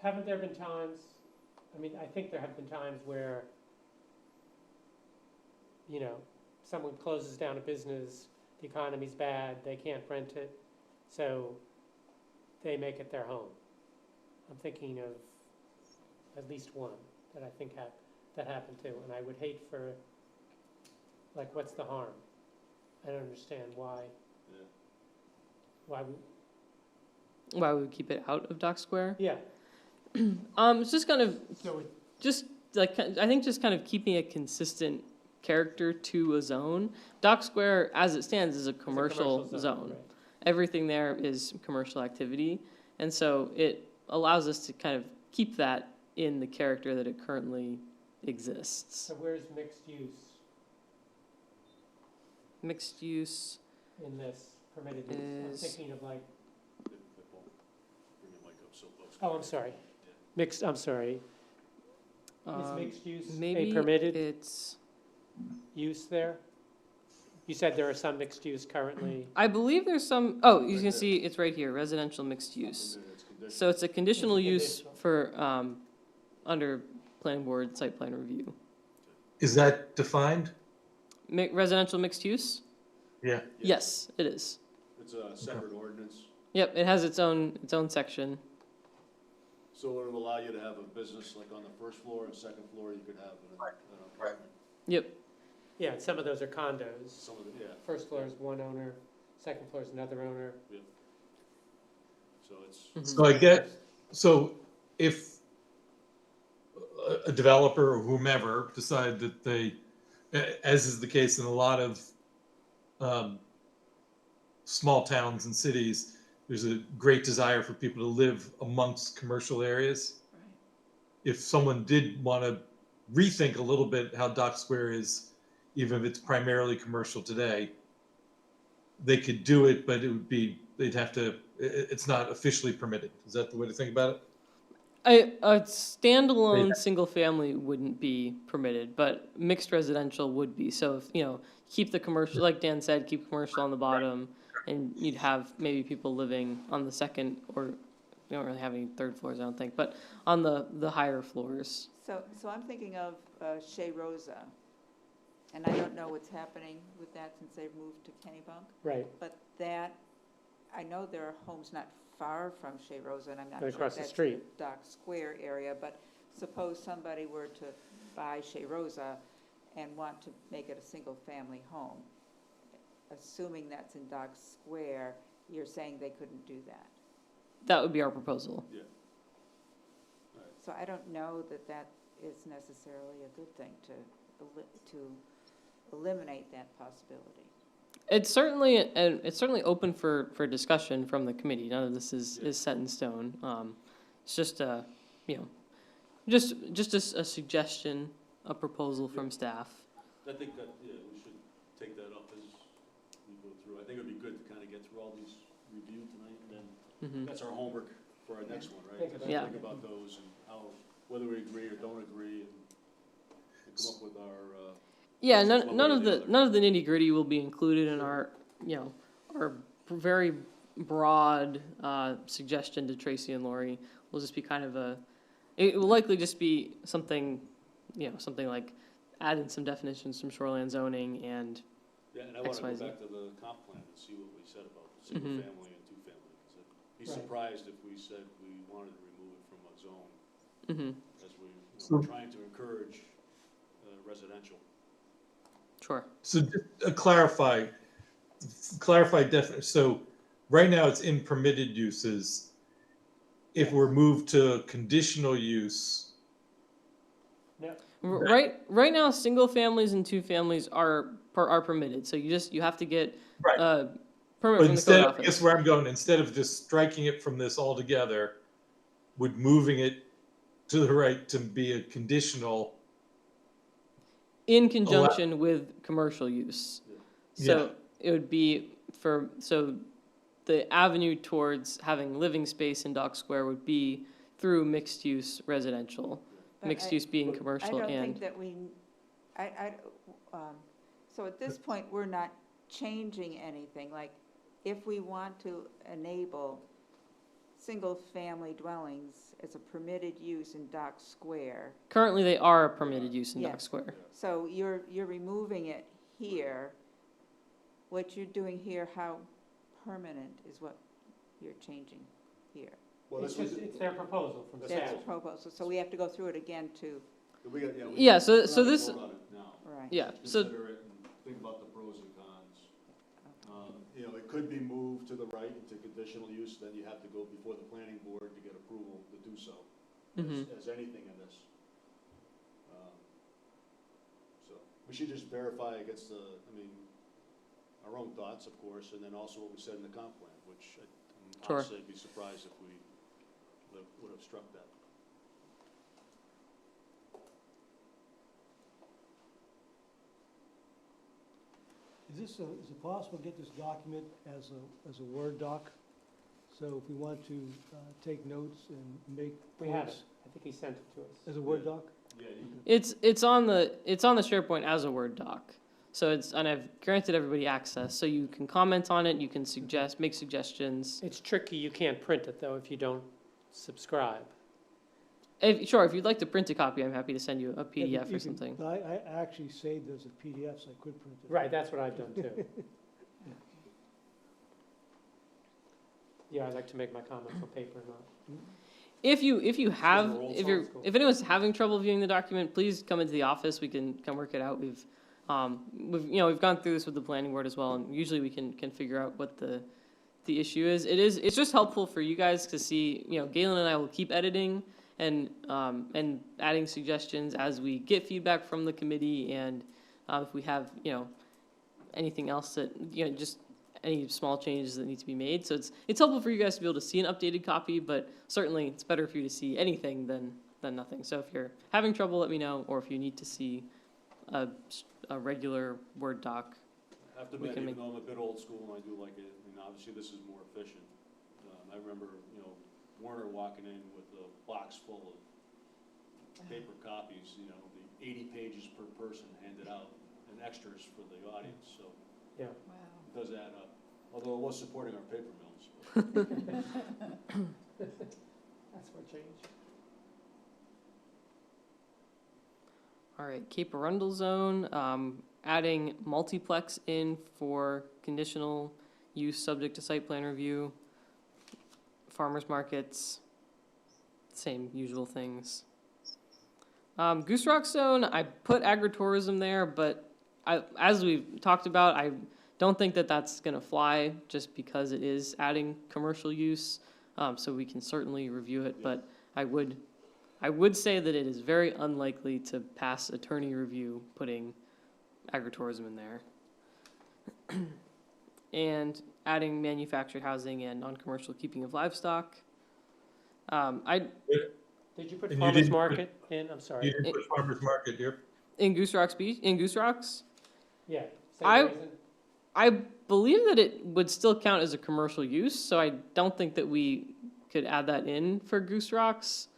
haven't there been times, I think there have been times where, someone closes down a business, the economy's bad, they can't rent it, so they make it their home. I'm thinking of at least one that I think that happened too, and I would hate for, what's the harm? I don't understand why yeah. we, Why we would keep it out of Dock Square? yeah, It's just kind of, So just like, I think just kind of keeping a consistent character to a zone. Dock Square, as it stands, is a it's a commercial zone. right. Everything there is commercial activity, and so it allows us to kind of keep that in the character that it currently exists. So where's mixed use Mixed use, in this permitted use? I'm Is- thinking of like, Bring your mic up so folks. oh, I'm sorry. Mixed, I'm sorry. Is um, mixed use a maybe permitted it's, use there? You said there are some mixed use currently. I believe there's some, oh, you can see it's right here, residential mixed use. So it's a conditional use conditional. for, under planning board site plan review. Is that defined? Residential mixed use? Yeah. Yes, it is. It's a separate ordinance, Yep, it has its own section. so it will allow you to have a business like on the first floor and second floor, you could have an apartment. Yep, Yeah, and some of those are condos. Some of the, yeah, First floor is one owner, second floor is another owner. so it's, mhm. So I get, so if a developer or whomever decide that they, as is the case in a lot of small towns and cities, there's a great desire for people to live amongst commercial areas. If someone did want to rethink a little bit how Dock Square is, even if it's primarily commercial today, they could do it, but it would be, they'd have to, it's not officially permitted. Is that the way to think about it? A standalone single family wouldn't be permitted, but mixed residential would be. So if, keep the commercial, like Dan said, keep commercial on the bottom, and you'd have maybe people living on the second, or you don't really have any third floors, I don't think, but on the higher floors. So I'm thinking of Shea Rosa, and I don't know what's happening with that since they've moved to Kennebunk, Right, but that, I know there are homes not far from Shea Rosa, and I'm not Right sure across if the that's street. the Dock Square area, but suppose somebody were to buy Shea Rosa and want to make it a single-family home. Assuming that's in Dock Square, you're saying they couldn't do that. That would be our proposal. So I don't know that that is necessarily a good thing to eliminate that possibility. It's certainly open for discussion from the committee. None of this is set in stone. It's just just a suggestion, a proposal from staff. I think that, we should take that up as we go through. I think it'd be good to kind of get through all these review tonight, and then Mhm. that's our homework for our next one, right? Think To about it. Think about those and how, whether we agree or don't agree, and come up with our, Yeah, This is one none way or of the the other. none of the nitty gritty will be included in our our very broad suggestion to Tracy and Lori. Will just be kind of it will likely just be something, something like adding some definitions from shoreline zoning and and I want to go XYZ. back to the comp plan and see what we said about single Mhm. family and two family. 'Cause I'd be Right. surprised if we said we wanted to remove it from a zone, mhm, as So- we're trying to encourage residential. sure. So just clarify definition. So right now it's in permitted uses. If we're moved to conditional use, Right now, single families and two families are permitted. So you have to get Right. permit but from the instead, code I guess office. where I'm going, instead of just striking it from this altogether, would moving it to the right to be a conditional. In conjunction with commercial use. Yeah. So it would be the avenue towards having living space in Dock Square would be through mixed use residential. But Mixed I- use being but- commercial I don't think and, that so at this point, we're not changing anything, like, if we want to enable single-family dwellings as a permitted use in Dock Square, currently they are a permitted use in Dock Yes. Square. so you're removing it here. What you're doing here, how permanent is what you're changing here? Well, it's this just, was, it's their proposal from That's staff. the proposal, so we have to go through it again to, we got, we Yeah, so we're not gonna this, vote on it now. right. yeah, Just so, consider it and think about the pros and cons. It could be moved to the right into conditional use, then you have to go before the planning board to get approval to do so. as anything in this. So, we should just verify against our own thoughts, of course, and then also what we said in the comp plan, which Sure. honestly, I'd be surprised if we would have struck that. Is it possible to get this document as a Word doc? So if we want to take notes and make We have it. points I think he sent it to us. as a Word doc? Yeah, It's on the SharePoint as a Word doc. So and I've granted everybody access, so you can comment on it, you can make suggestions. It's tricky, you can't print it though if you don't subscribe. Sure, if you'd like to print a copy, I'm happy to send you a Yeah, PDF you or can- something. I actually saved those as PDFs, so I could print it. Right, that's what I've done too. Yeah, I like to make my comments on paper, not. If old school. if anyone's having trouble viewing the document, please come into the office. We can work it out. We've gone through this with the planning board as well, and usually we can figure out what the issue is. It's just helpful for you guys to see. Galen and I will keep editing and adding suggestions as we get feedback from the committee, and if we have anything else that just any small changes that need to be made. So it's helpful for you guys to be able to see an updated copy, but certainly it's better for you to see anything than nothing. So if you're having trouble, let me know, or if you need to see a regular Word doc. I have to We admit, can even make- though I'm a bit old school and I do like it, obviously this is more efficient. I remember, Warner walking in with a box full of paper copies, the 80 pages per person handed out, and extras for the audience, so Yeah. Wow. it does add up. Although it was supporting our paper mills. That's what changed. All right, Cape Arundel Zone, adding multiplex in for conditional use subject to site plan review. Farmers markets, same usual things. Goose Rock Zone, I put agritourism there, but as we've talked about, I don't think that that's gonna fly just because it is adding commercial use. So we can certainly review it, but I would say that it is very unlikely to pass attorney review putting agritourism in there. And adding manufactured housing and non-commercial keeping of livestock. Did you put And you farmer's didn't put- market in? I'm You sorry. didn't put farmer's market here? In Goose Rocks, Yeah. same I- reason? I believe that it would still count as a commercial use, so I don't think that we could add that in for Goose Rocks.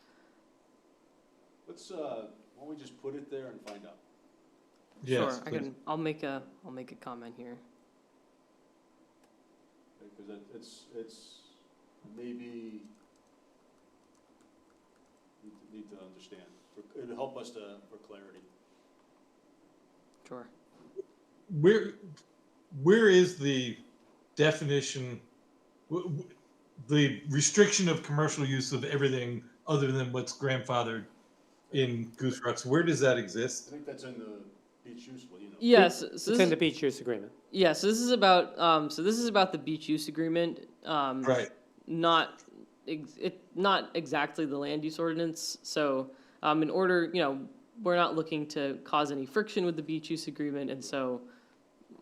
Let's, why don't we just put it there and find out? Yes, Sure, please. I'll make a comment here. Because it's maybe, need to understand, it'll help us for clarity. Sure. Where is the definition, the restriction of commercial use of everything other than what's grandfathered in Goose Rocks? Where does that I exist? think that's in the beach use, Yes, It's in the beach use agreement. so this is about the beach use agreement. Right. Not exactly the land use ordinance. So in order, we're not looking to cause any friction with the beach use agreement, and so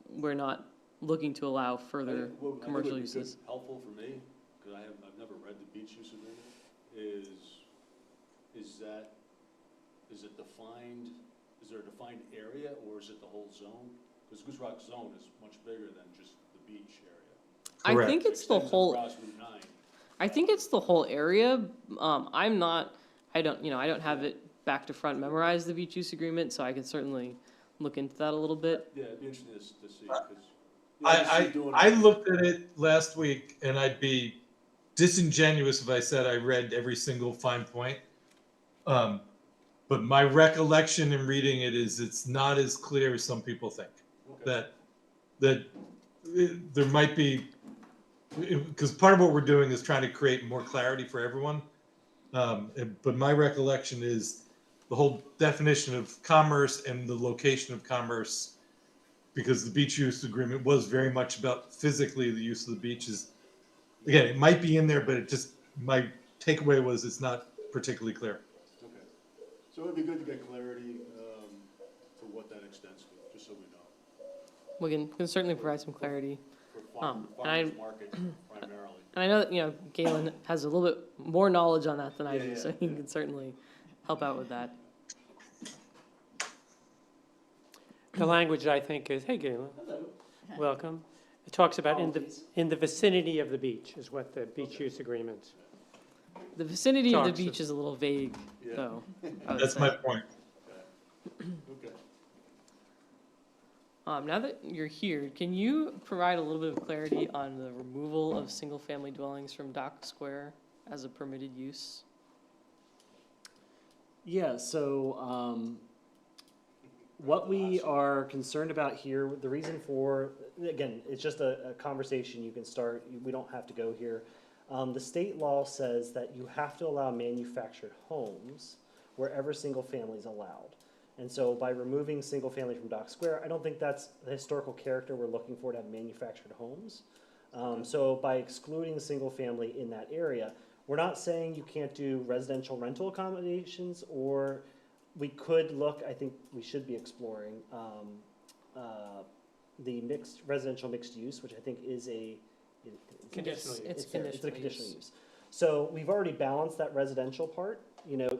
we're not looking to allow further commercial uses. Helpful for me, because I've never read the beach use agreement, is it defined, is there a defined area, or is it the whole zone? Because Goose Rock Zone is much bigger than just the beach area. I Correct. think It it's the extends whole. across Route 9. I think it's the whole area. I don't have it back to front memorized, the beach use agreement, so I can certainly look into that a little bit. Yeah, it'd be interesting to see, because. I looked at it last week, and I'd be disingenuous if I said I read every single fine point. But my recollection in reading it is it's not as clear as some people think. That there might be, because part of what we're doing is trying to create more clarity for everyone. But my recollection is the whole definition of commerce and the location of commerce, because the beach use agreement was very much about physically the use of the beaches. Again, it might be in there, but my takeaway was it's not particularly clear. So it'd be good to get clarity, to what that extends to, just so we know. We can certainly provide some clarity. For farmers market primarily. And I know that, Galen has a little bit more knowledge on that than I Yeah, do, yeah, so he can certainly help out with that. The language, I think, is, hey, Galen, welcome. It talks about in the vicinity of the beach is what the beach use agreement. The vicinity of the Talks of- beach is a little vague, Yeah. though. I would That's say. my point. Okay. Now that you're here, can you provide a little bit of clarity on the removal of single-family dwellings from Dock Square as a permitted use? Yeah, so what we are concerned about here, the reason for, again, it's just a conversation you can start, we don't have to go here. The state law says that you have to allow manufactured homes wherever single family is allowed. And so by removing single family from Dock Square, I don't think that's the historical character we're looking for to have manufactured homes. So by excluding single family in that area, we're not saying you can't do residential rental accommodations, or we could look, I think we should be exploring the residential mixed use, which I think is a Conditional use. It's a conditional conditional use. So we've already balanced that residential part.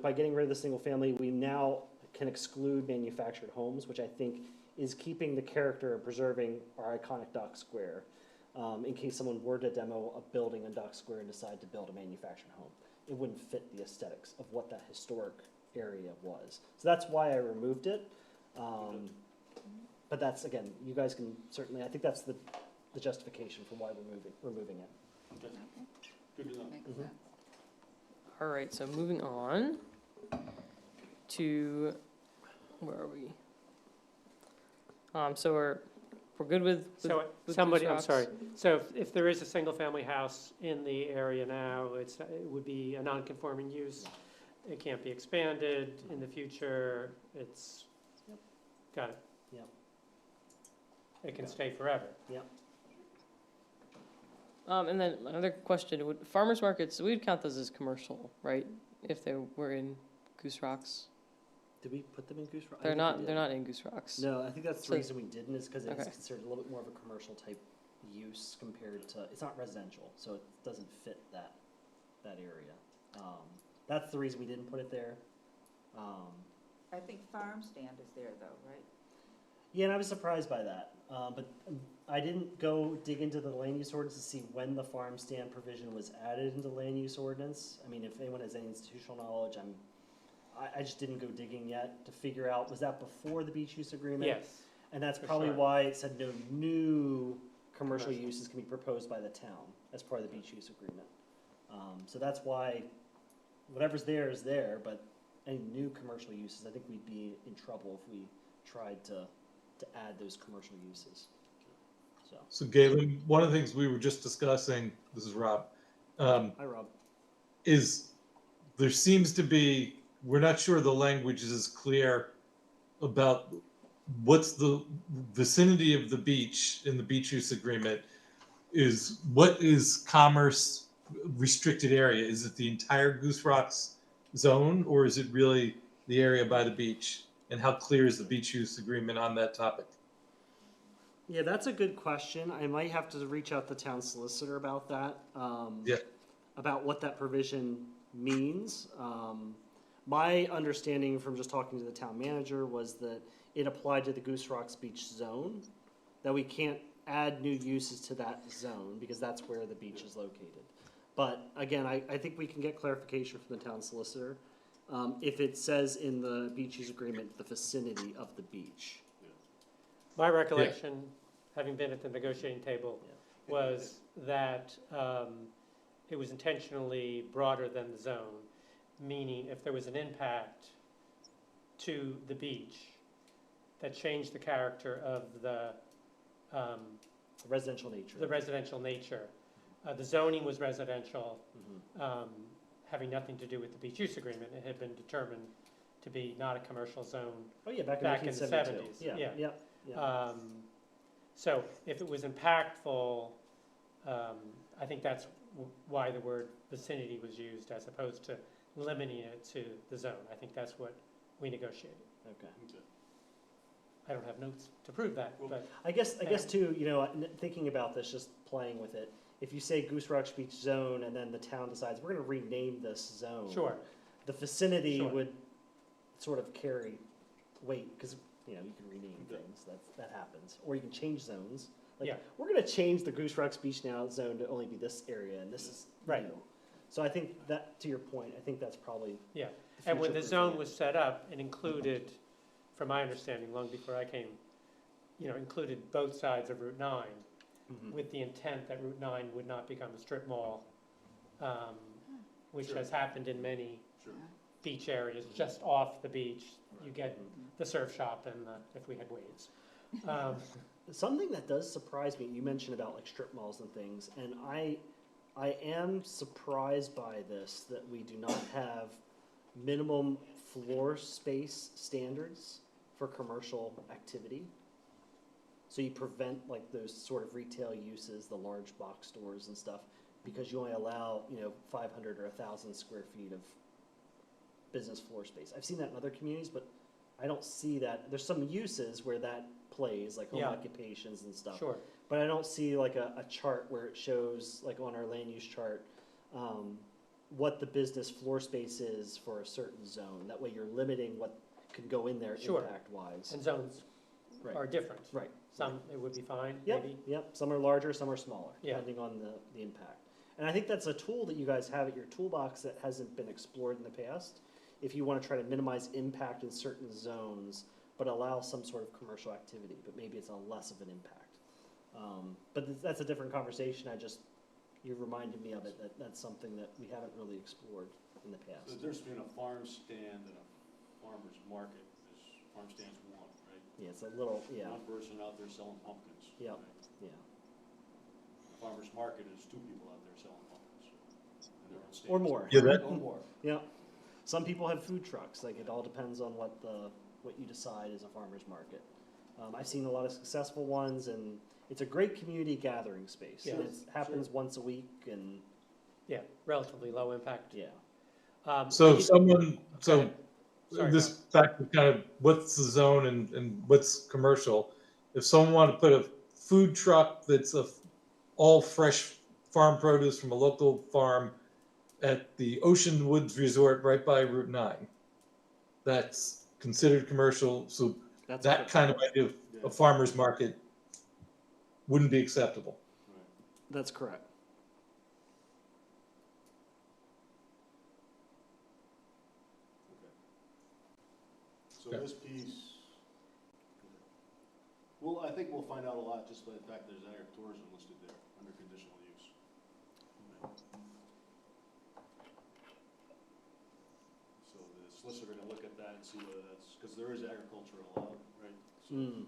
By getting rid of the single family, we now can exclude manufactured homes, which I think is keeping the character and preserving our iconic Dock Square. In case someone were to demo a building in Dock Square and decide to build a manufactured home, it wouldn't fit the aesthetics of what that historic area was. So that's why I removed it. But that's, again, you guys can certainly, I think that's the justification for why we're removing it. Okay. Good to know. Makes Mhm. sense. All right, so moving on to, where are we? So we're good with So with somebody, Goose I'm Rocks? sorry, so if there is a single-family house in the area now, it would be a non-conforming use. It can't be expanded in the future, got it. Yep. It can stay forever. And then another question, farmers markets, we'd count those as commercial, right? If they were in Goose Rocks? Did we put them in Goose Rock? I They're think not, we they're did. not in Goose Rocks. No, I think that's the So- reason we didn't, is because it's Okay. considered a little bit more of a commercial type use compared to, it's not residential, so it doesn't fit that area. That's the reason we didn't put it there. I think farm stand is there though, right? Yeah, and I was surprised by that, but I didn't go dig into the land use ordinance to see when the farm stand provision was added into the land use ordinance. I mean, if anyone has any institutional knowledge, I just didn't go digging yet to figure out, was that before the beach use agreement? Yes, And that's For probably sure. why it said no new commercial Commercial. uses can be proposed by the town as part of the beach use agreement. So that's why whatever's there is there, but any new commercial uses, I think we'd be in trouble if we tried to add those commercial uses. So, Galen, one of the things we were just discussing, this is Rob, hi Rob. is there seems to be, we're not sure the language is as clear about what's the vicinity of the beach in the beach use agreement, is what is commerce restricted area? Is it the entire Goose Rocks zone, or is it really the area by the beach? And how clear is the beach use agreement on that topic? Yeah, that's a good question. I might have to reach out to the town solicitor about that. Yeah. About what that provision means. My understanding from just talking to the town manager was that it applied to the Goose Rocks Beach zone, that we can't add new uses to that zone because that's where the beach is located. But again, I think we can get clarification from the town solicitor. If it says in the beach use agreement, the vicinity of the beach. my recollection, having been at the negotiating table, Yeah. was that it was intentionally broader than the zone, meaning if there was an impact to the beach that changed the character of the Residential nature. residential nature. The zoning was residential, Mhm. having nothing to do with the beach use agreement. It had been determined to be not a commercial zone. Oh, yeah, back in Back in the 1972. 70s, Yeah, yeah. yeah, yeah. So if it was impactful, I think that's why the word vicinity was used as opposed to limiting it to the zone. I think that's what we negotiated. Okay. Okay. I don't have notes to prove that, but, I guess too, you know, thinking about this, just playing with it, if you say Goose Rock Beach Zone and then the town decides, we're gonna rename this zone. sure, The vicinity Sure. would sort of carry weight, because, you know, you can rename Okay. things, that happens. Or you can change zones. Like, Yeah. we're gonna change the Goose Rocks Beach now zone to only be this area, and this is Right. new. So I think that, to your point, I think that's probably. yeah. the And when the future-proofing zone it. was set up, it included, from my understanding, long before I came, you know, included both sides of Route 9 Mhm. with the intent that Route 9 would not become a strip mall, which Sure. has happened in many Sure. beach areas, just off the beach. You get Mhm. the surf shop and the, if we had waves. Um, Something that does surprise me, you mentioned about like strip malls and things, and I am surprised by this, that we do not have minimum floor space standards for commercial activity. So you prevent like those sort of retail uses, the large box stores and stuff, because you only allow, you know, 500 or 1,000 square feet of business floor space. I've seen that in other communities, but I don't see that. There's some uses where that plays, like home Yeah. occupations and stuff. Sure, But I don't see like a chart where it shows, like on our land use chart, what the business floor space is for a certain zone. That way you're limiting what can go in there Sure. impact wise. and zones Right. are different. Right. Some, it would be fine, Yep, maybe. yep, some are larger, some are smaller, Yeah. depending on the impact. And I think that's a tool that you guys have at your toolbox that hasn't been explored in the past. If you wanna try to minimize impact in certain zones, but allow some sort of commercial activity, but maybe it's a less of an impact. But that's a different conversation, you reminded me of it, that's something that we haven't really explored in the So the past. difference between a farm stand and a farmer's market is farm stand's one, right? Yeah, it's a little, yeah, One person out there selling pumpkins. Yep. right? yeah. A farmer's market is two people out there selling pumpkins. And their own stands. Or more. Yeah, that, Or more. Yeah, some people have food trucks, like it all depends on what you decide is a farmer's market. I've seen a lot of successful ones, and it's a great community gathering space. And Yeah. it happens once a week, and, Yeah, relatively low impact. yeah. so if someone, so ahead. Sorry, this fact of kind of what's the zone and what's commercial. If someone wanted to put a food truck that's all fresh farm produce from a local farm at the Ocean Woods Resort right by Route 9, that's considered commercial. So That's that kind of idea of Yeah. a farmer's market wouldn't be acceptable. Right. That's correct. Okay. So Yeah. this piece, well, I think we'll find out a lot just by the fact there's agritourism listed there under conditional use. So the solicitor gonna look at that and see whether that's, because there is agriculture allowed, right? So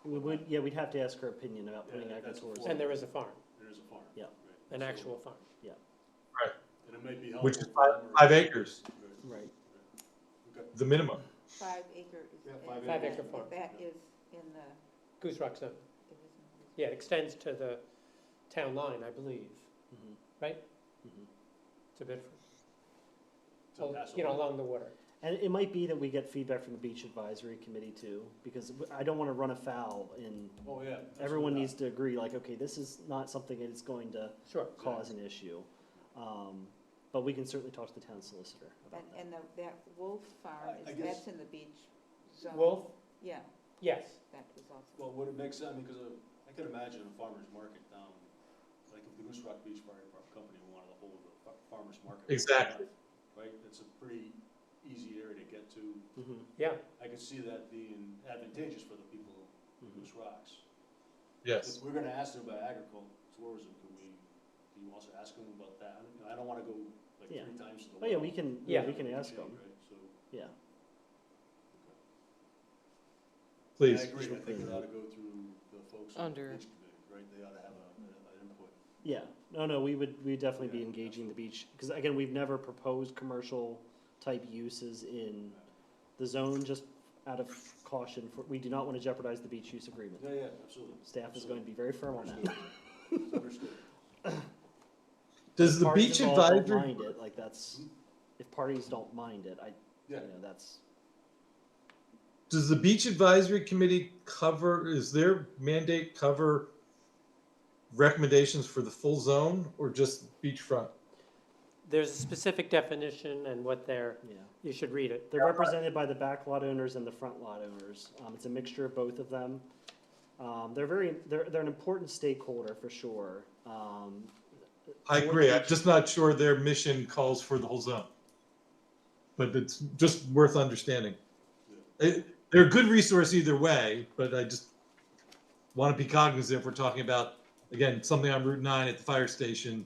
We'd have to ask her opinion about putting Yeah, that's agritourism. And there is a farm, there is a farm. Yeah. right? an So- actual farm. And it may be helpful. Which is for them or- 5 acres, Right. Right. Okay. the minimum. 5 acre is. Yeah, and 5 acre that- farm. That is in the, Goose Rock zone. it is in Yeah, it extends to the town line, I believe, Mhm. right? Mhm. To Bedford, To pass you know, along. along the water. And it might be that we get feedback from the beach advisory committee too, because I don't wanna run afoul, and Oh, yeah. everyone absolutely. needs to agree, like, okay, this is not something that is going to Sure. cause an issue. But we can certainly talk to the town solicitor about that. And that Wolf Farm, I is guess- that's in the beach zone? Wolf, Yeah, yes, that was also. Well, would it make sense, because I could imagine a farmer's market down, like if the Goose Rock Beach Fire Company wanted to hold a farmer's market. Exactly. Right, it's a pretty easy area to get to. Mhm. yeah, I could see that being advantageous for the people of Mhm. Goose Rocks. Yes. If we're gonna ask them about agriculturism, do you also ask them about that? I don't wanna go like Yeah. 3 times to the Oh, yeah, well. we can Yeah. ask them, Right, so, yeah. Please. I agree, I think it ought to go through the folks on the Under- beach committee, right? They ought to have an input. Yeah, no, we'd definitely be engaging the beach, because again, we've never proposed commercial type uses in the zone, just out of caution, we do not want to jeopardize the beach use agreement. Yeah, absolutely. Staff is going to be very firm on that. It's understood. Does the Parties beach involved don't advisory, mind it, like that's, if parties don't mind it, you Yeah. know, that's, Does the beach advisory committee cover, is their mandate cover recommendations for the full zone or just beachfront? There's a specific definition and what they're, Yeah. you should read it. They're represented by the back lot owners and the front lot owners. It's a mixture of both of them. They're an important stakeholder for sure. I agree. I'm just not sure their mission calls for the whole zone. But it's just worth understanding. They're a good resource either way, but I just want to be cognizant if we're talking about, again, something on Route 9 at the fire station,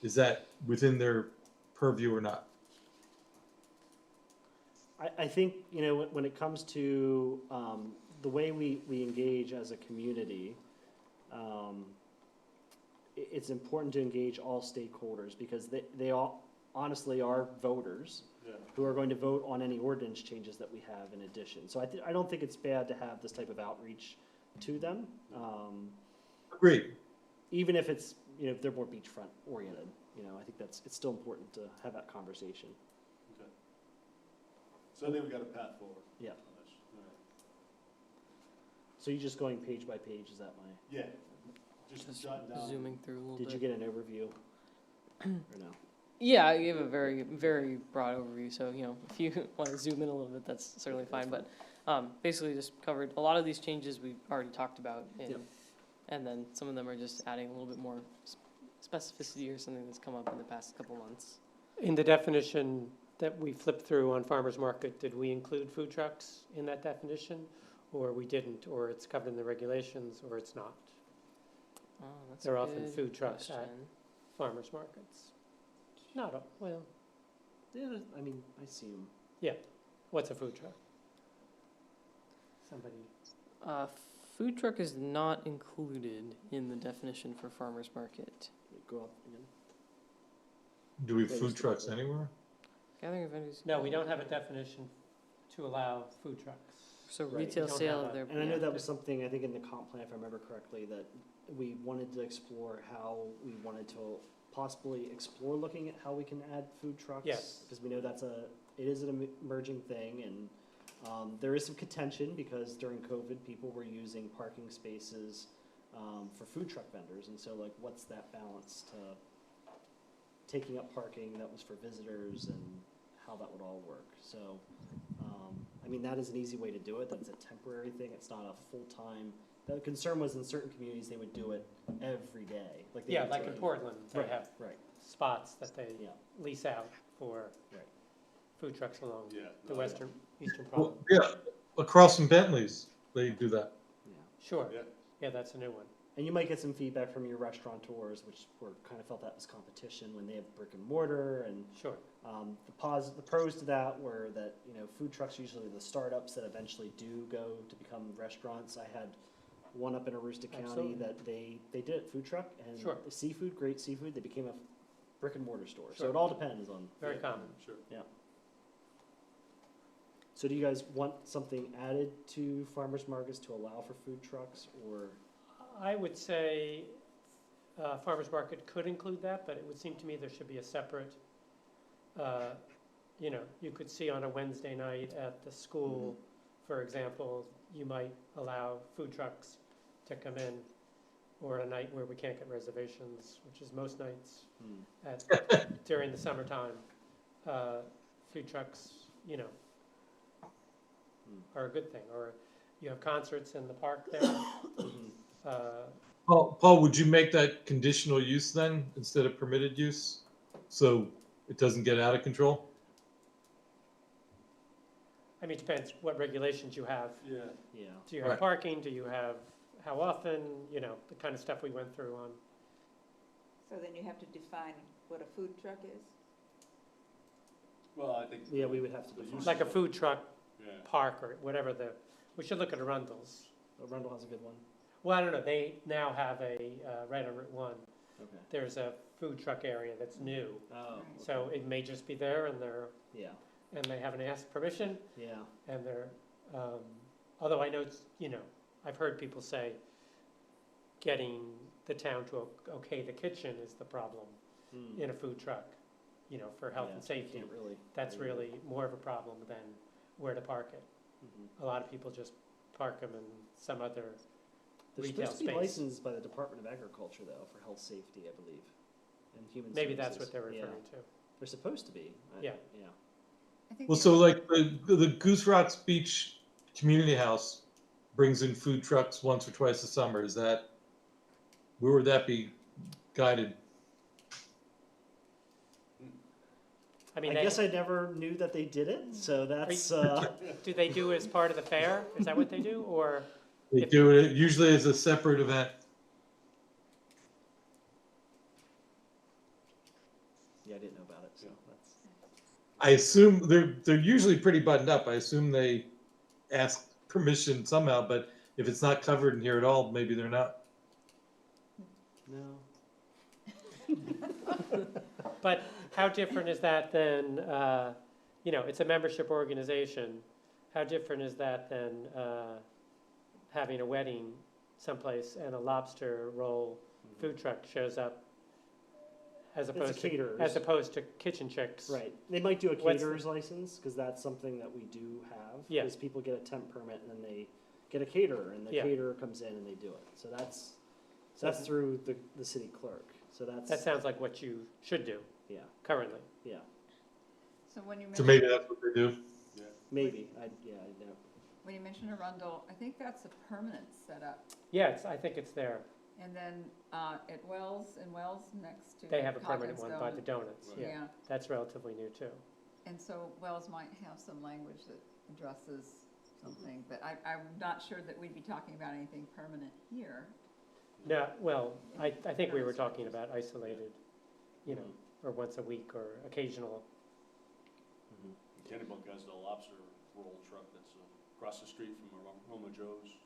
is that within their purview or not? I think, you know, when it comes to the way we engage as a community, it's important to engage all stakeholders because they all honestly are voters who are going to vote on any ordinance changes that we have in addition. So I don't think it's bad to have this type of outreach to them. Agreed. Even if it's, you know, if they're more beachfront oriented, you know, I think it's still important to have that conversation. Okay. So I think we got a path forward. Yeah. on this. All right. So you're just going page by page, is that my, Yeah, just jotting down. Zooming through a little did bit. you get an overview? Or no? Yeah, I gave a very, very broad overview, so, you know, if you want to zoom in a little bit, that's certainly fine, but, basically just covered, a lot of these changes we've already talked about, Yep. and then some of them are just adding a little bit more specificity or something that's come up in the past couple months. in the definition that we flipped through on farmer's market, did we include food trucks in that definition? Or we didn't, or it's covered in the regulations, or it's not? Oh, that's There are a often good food trucks at question. farmer's markets. Not, well, Yeah, I mean, I see them. what's a food truck? Somebody, Food truck is not included in the definition for farmer's market. Go up again. Do we have food trucks anywhere? Gathering of vendors. no, we don't have a definition to allow food trucks. So Right. retail We don't sale have of a- their. And I know yeah. that was something, I think in the comp plan, if I remember correctly, that we wanted to explore how we wanted to possibly explore looking at how we can add food trucks. Yes. Because we know it is an emerging thing, and there is some contention because during COVID, people were using parking spaces for food truck vendors, and so like, what's that balance to taking up parking that was for visitors and how that would all work? So, I mean, that is an easy way to do it. That's a temporary thing. It's not a full-time. The concern was in certain communities, they would do it every day. Like they Yeah, would like do in it- Portland, they Right, have right, spots that they yeah, lease out for Right. food trucks along Yeah. the eastern Well, province. yeah, across from Bentley's, they do that. yeah. Sure, Yeah. yeah, that's a new one. And you might get some feedback from your restaurateurs, which were kind of felt that was competition when they have brick and mortar. And Sure, the pros to that were that, you know, food trucks are usually the startups that eventually do go to become restaurants. I had one up in Aroostook County Absolutely. that they did it, food truck, and Sure. the seafood, great seafood, they became a brick and mortar store. So Sure. it all depends on. very Yeah, common. Sure. So do you guys want something added to farmers markets to allow for food trucks, or? I would say farmer's market could include that, but it would seem to me there should be a separate, you know, you could see on a Wednesday night at the school, for example, you might allow food trucks to come in, or a night where we can't get reservations, which is most nights during the summertime. Food trucks, you know, are a good thing, or you have concerts in the park there. Paul, would you make that conditional use then, instead of permitted use? So it doesn't get out of control? I mean, it depends what regulations you have. Yeah. Yeah. Do you have Right. parking? Do you have, how often, you know, the kind of stuff we went through on. So then you have to define what a food truck is? Well, I think. Yeah, we would have to the define. use Like a of- food truck Yeah. park or whatever we should look at Arundel's. Arundel has a good one. Well, I don't know, they now have a, right on Route 1, Okay. there's a food truck area that's new. Oh. So it may just be there and Yeah, they haven't asked permission yeah. and they're, although I know, it's, you know, I've heard people say getting the town to okay the kitchen is the problem in a food truck, you know, for health Yeah, and you safety. can't really. That's really more of a problem than where to park it. a lot of people just park them in some other They're retail supposed to be space. licensed by the Department of Agriculture, though, for health safety, I believe, and human Maybe that's services. what they're Yeah. referring to. They're supposed to be. Yeah. Yeah. I think Well, the- so like the Goose Rocks Beach Community House brings in food trucks once or twice a summer. Is that, where would that be guided? I mean, I guess I never knew that they did it, so that's, do they do it as part of the fair? Is that what they do, or? They If- do it usually as a separate event. yeah, I didn't know about it, so Yeah. that's. I assume they're usually pretty buttoned up. I assume they ask permission somehow, but if it's not covered in here at all, maybe they're not. No. But how different is that than, it's a membership organization. How different is that than having a wedding someplace and a lobster roll food truck shows up as It's a opposed to, caterer's. as opposed to Kitchen Chicks? Right, they might do a What's the- caterer's license, because that's something that we do have. Yeah. Because people get a temp permit and then they get a caterer, and the Yeah. caterer comes in and they do it. So that's through the city clerk, so That that's, sounds like what you should do yeah, currently. yeah, So when you So mention, maybe that's what they do. maybe, I know. when you mention Arundel, I think that's a permanent setup. Yeah, I think it's there. And then at Wells, next to. They have a permanent Cotton's one by the Dome. donuts, Right. yeah. Yeah, That's relatively new too. and so Wells might have some language that addresses something, but I'm not sure that we'd be talking about anything permanent here. No, well, I think we were talking about isolated, or once a week or occasional. Kennebunk has the lobster roll truck that's across the street from Roma Joe's,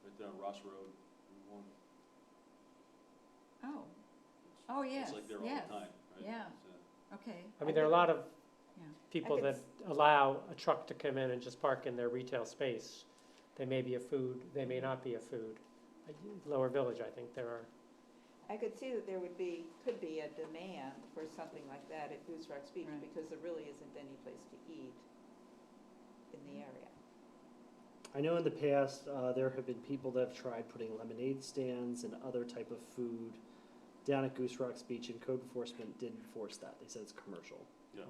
right there on Ross Road. Route 1. Oh, oh, yes, It's like there all yes, the time, right? yeah. So, okay. I mean, there are a lot of Yeah. people I could that allow a truck to come in and just park in their retail space. They may be a food, they may not be a food. Lower Village, I think there are. I could see that there could be a demand for something like that at Goose Rocks Beach, Right. because there really isn't any place to eat in the area. I know in the past, there have been people that have tried putting lemonade stands and other type of food down at Goose Rocks Beach, and code enforcement did enforce that. They said it's commercial. Yeah.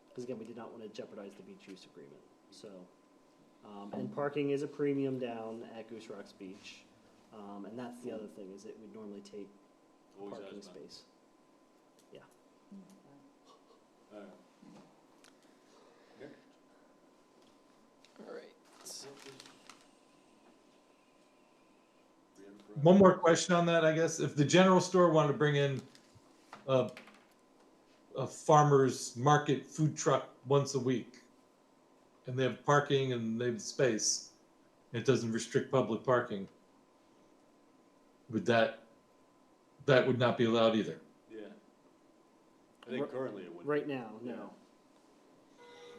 Because again, we did not want to jeopardize the beach use agreement, so. And parking is a premium down at Goose Rocks Beach. And that's the other thing, is it would normally take Always parking has been. space. All right. All right. One more question on that, I guess. If the general store wanted to bring in a farmer's market food truck once a week, and they have parking and they have space, and it doesn't restrict public parking, would that would not be allowed either? Yeah. I think currently it would. Right now, no.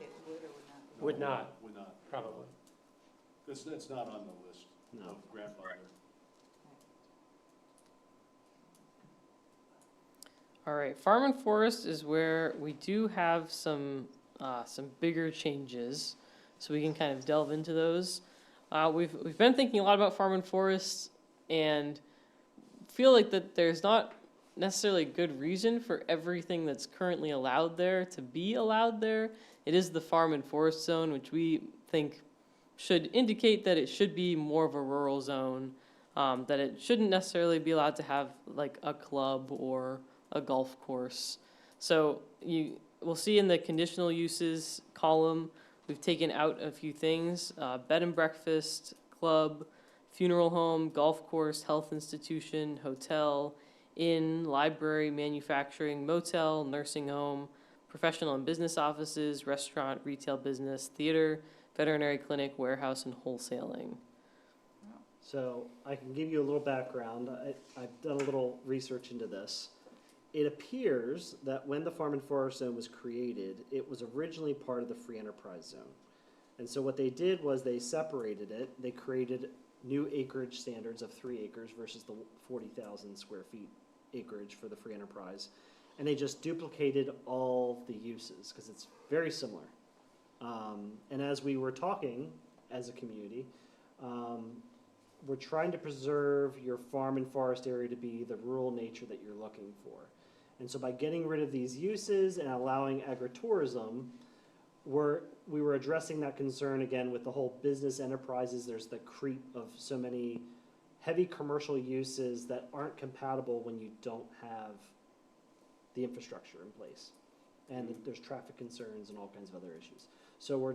It would or would not? No, Would not. Would not. Probably. Because it's not on the list No. of grandfather. All right, Farm and Forest is where we do have some bigger changes, so we can kind of delve into those. We've been thinking a lot about Farm and Forest, and feel like that there's not necessarily good reason for everything that's currently allowed there to be allowed there. It is the Farm and Forest zone, which we think should indicate that it should be more of a rural zone, that it shouldn't necessarily be allowed to have like a club or a golf course. So you will see in the conditional uses column, we've taken out a few things: bed and breakfast, club, funeral home, golf course, health institution, hotel, inn, library, manufacturing, motel, nursing home, professional and business offices, restaurant, retail business, theater, veterinary clinic, warehouse, and wholesaling. So I can give you a little background. I've done a little research into this. It appears that when the Farm and Forest Zone was created, it was originally part of the Free Enterprise Zone. And so what they did was they separated it. They created new acreage standards of 3 acres versus the 40,000 square feet acreage for the Free Enterprise. And they just duplicated all the uses because it's very similar. And as we were talking as a community, we're trying to preserve your farm and forest area to be the rural nature that you're looking for. And so by getting rid of these uses and allowing agritourism, we were addressing that concern again with the whole business enterprises. There's the creep of so many heavy commercial uses that aren't compatible when you don't have the infrastructure in place. And there's traffic concerns and all kinds of other issues. So we're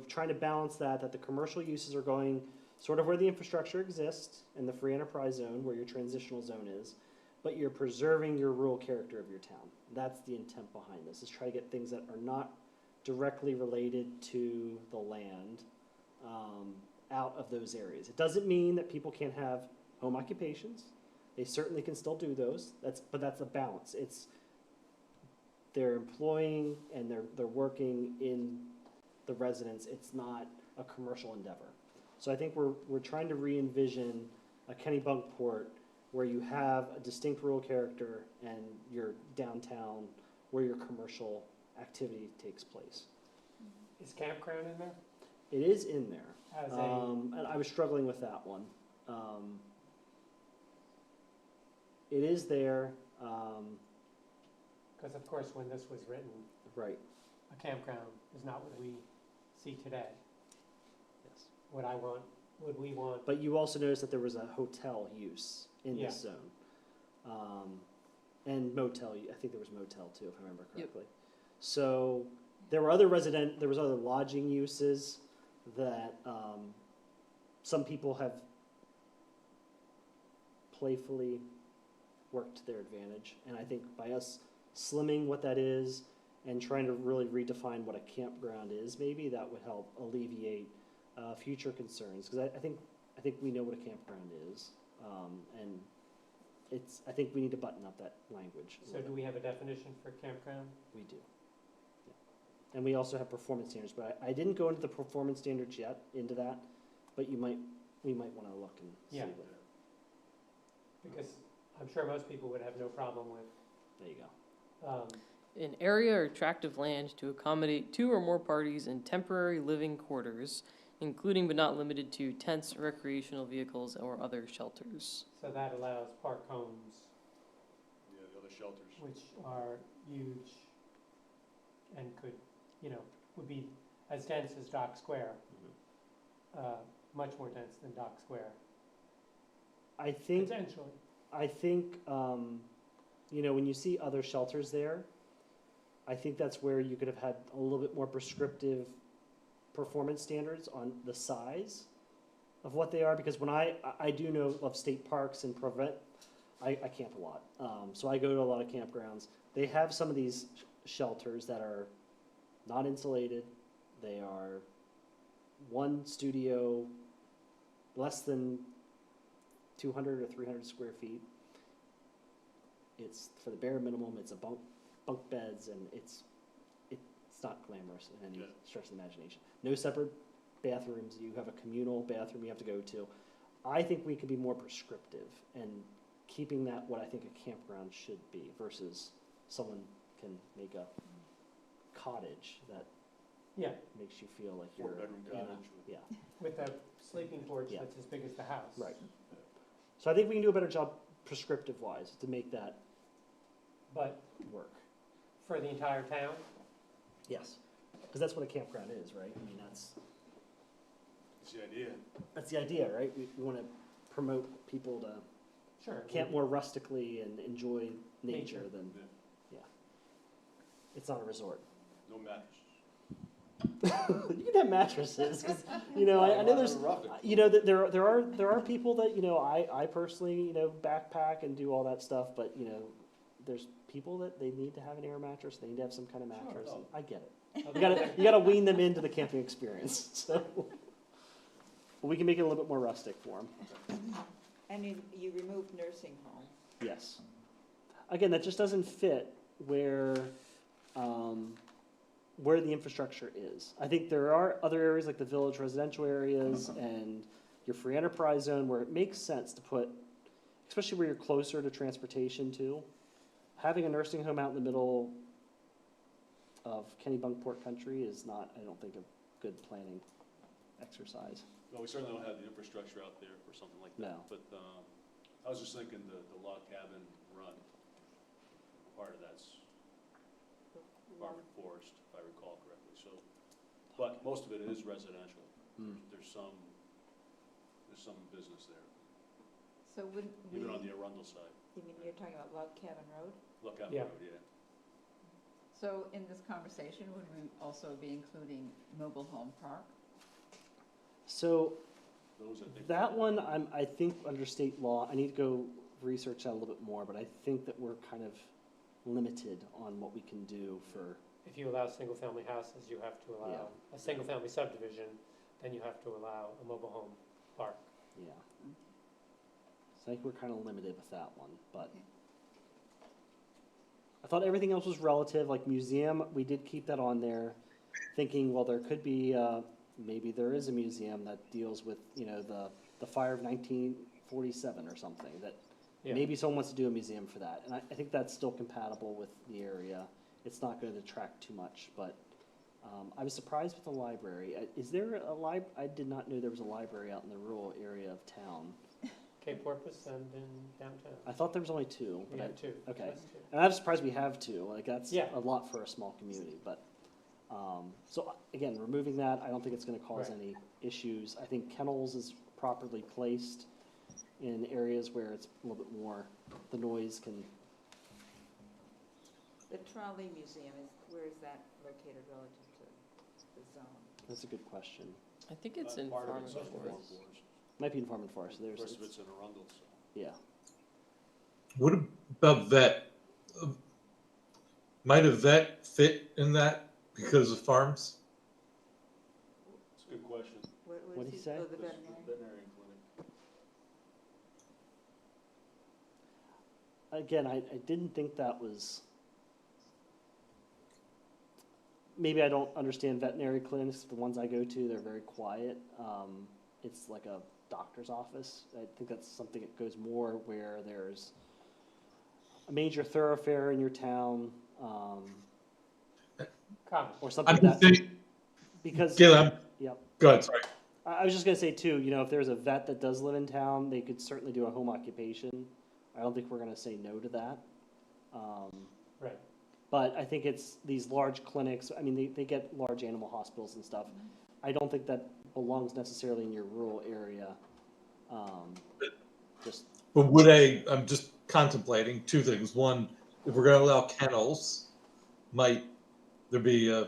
trying to balance that the commercial uses are going sort of where the infrastructure exists in the free enterprise zone, where your transitional zone is, but you're preserving your rural character of your town. That's the intent behind this, is try to get things that are not directly related to the land out of those areas. It doesn't mean that people can't have home occupations. They certainly can still do those. But that's a balance. They're employing and they're working in the residence. It's not a commercial endeavor. So I think we're trying to re-envision a Kennebunkport where you have a distinct rural character and your downtown where your commercial activity takes place. Is campground in there? It is in there. As And I was struggling with that one. It is there, because of course, when this was written, right, a campground is not what we see today. yes. What we want. But you also noticed that there was a hotel use in Yeah. this zone. And motel, I think there was motel too, if I remember Yep. correctly. So there were there was other lodging uses that some people have playfully worked to their advantage. And I think by us slimming what that is and trying to really redefine what a campground is, maybe that would help alleviate future concerns. Because I think we know what a campground is. And I think we need to button up that language. So do we have a definition for campground? We do. Yeah. And we also have performance standards, but I didn't go into the performance standards yet, into that, but we might want to look and see Yeah. what, Because I'm sure most people would have no problem with, there you go. An area or tract of land to accommodate 2 or more parties in temporary living quarters, including but not limited to tents, recreational vehicles, or other shelters. so that allows park homes, Yeah, the other shelters. which are huge and could, would be as dense as Dock Square, much more dense than Dock Square, I think, potentially. when you see other shelters there, I think that's where you could have had a little bit more prescriptive performance standards on the size of what they are, because when I do know of state parks and I camp a lot, so I go to a lot of campgrounds. They have some of these shelters that are not insulated. They are one studio, less than 200 or 300 square feet. It's for the bare minimum. It's a bunk beds, and it's not glamorous in any stretch of the imagination. No separate bathrooms. You have a communal bathroom you have to go to. I think we could be more prescriptive and keeping that what I think a campground should be versus someone can make a cottage that Yeah, makes you feel like you're Four-bedroom in a- cottage. yeah. with a sleeping porch Yeah. that's as big as the house. Right. So I think we can do a better job prescriptive wise to make that But work. for the entire town, Yes, because that's what a campground is, right? I mean, that's That's the idea. the idea, right? We want to promote people to sure. camp more rustically and enjoy nature Nature. than, Yeah. yeah. It's not a resort. No mattress. You can have mattresses, 'cause, I know there's, Rough it. there are people that, I personally, backpack and do all that stuff, but, there's people that they need to have an air mattress, they need to have some kind of mattress, and I get it. You gotta wean them into the camping experience, so. But we can make it a little bit more rustic for them, And you removed nursing home. yes. Again, that just doesn't fit where the infrastructure is. I think there are other areas like the village residential areas and your free enterprise zone where it makes sense to put, especially where you're closer to transportation too. Having a nursing home out in the middle of Kennebunkport country is not, I don't think, a good planning exercise. Well, we certainly don't have the infrastructure out there for something like that. No. But I was just thinking the log cabin run, part of that's farm and forest, if I recall correctly. So, but most of it is residential. There's some business there, So wouldn't we, even on the Arundel side. you mean, you're talking about Log Cabin Road? Log cabin Yeah. road, yeah. So in this conversation, would we also be including mobile home park? So Those, I think. that one, I think under state law, I need to go research that a little bit more, but I think that we're kind of limited on what we can do for, If you allow single-family houses, you have to allow a single-family subdivision, then you have to allow a mobile home park. yeah. So I think we're kind of limited with that one, but Okay. I thought everything else was relative, like museum, we did keep that on there, thinking, well, there could be, maybe there is a museum that deals with, you know, the fire of 1947 or something, that Yeah. maybe someone wants to do a museum for that. And I think that's still compatible with the area. It's not going to detract too much, but I was surprised with the library. Is there a I did not know there was a library out in the rural area of town. Cape Porpoise and in downtown. I thought there was only two, We but have two. okay. That's two. And I'm surprised we have two. Like, that's Yeah. a lot for a small community, but, so again, removing that, I don't think it's gonna cause Right. any issues. I think kennels is properly placed in areas where it's a little bit more, the noise can, The Trolley Museum, where is that located relative to the zone? that's a good question. I think it's in Part of farm it's and on Farm forest. Forest. Might be in Farm and Forest, The there's, rest of it's in Arundel, so. yeah. What about vet? Might a vet fit in that because of farms? It's a good question. What'd he say? Oh, the This is the veterinarian. veterinary clinic. Again, I didn't think that was, maybe I don't understand veterinary clinics, the ones I go to, they're very quiet. It's like a doctor's office. I think that's something that goes more where there's a major thoroughfare in your town, Common. or something I'm like just that. saying, Because, Gil, yep. go ahead, sorry. I was just gonna say too, you know, if there's a vet that does live in town, they could certainly do a home occupation. I don't think we're gonna say no to that. Right. But I think it's these large clinics, I mean, they get large animal hospitals and stuff. I don't think that belongs necessarily in your rural area. Just, But I'm just contemplating two things. One, if we're gonna allow kennels, might there be a,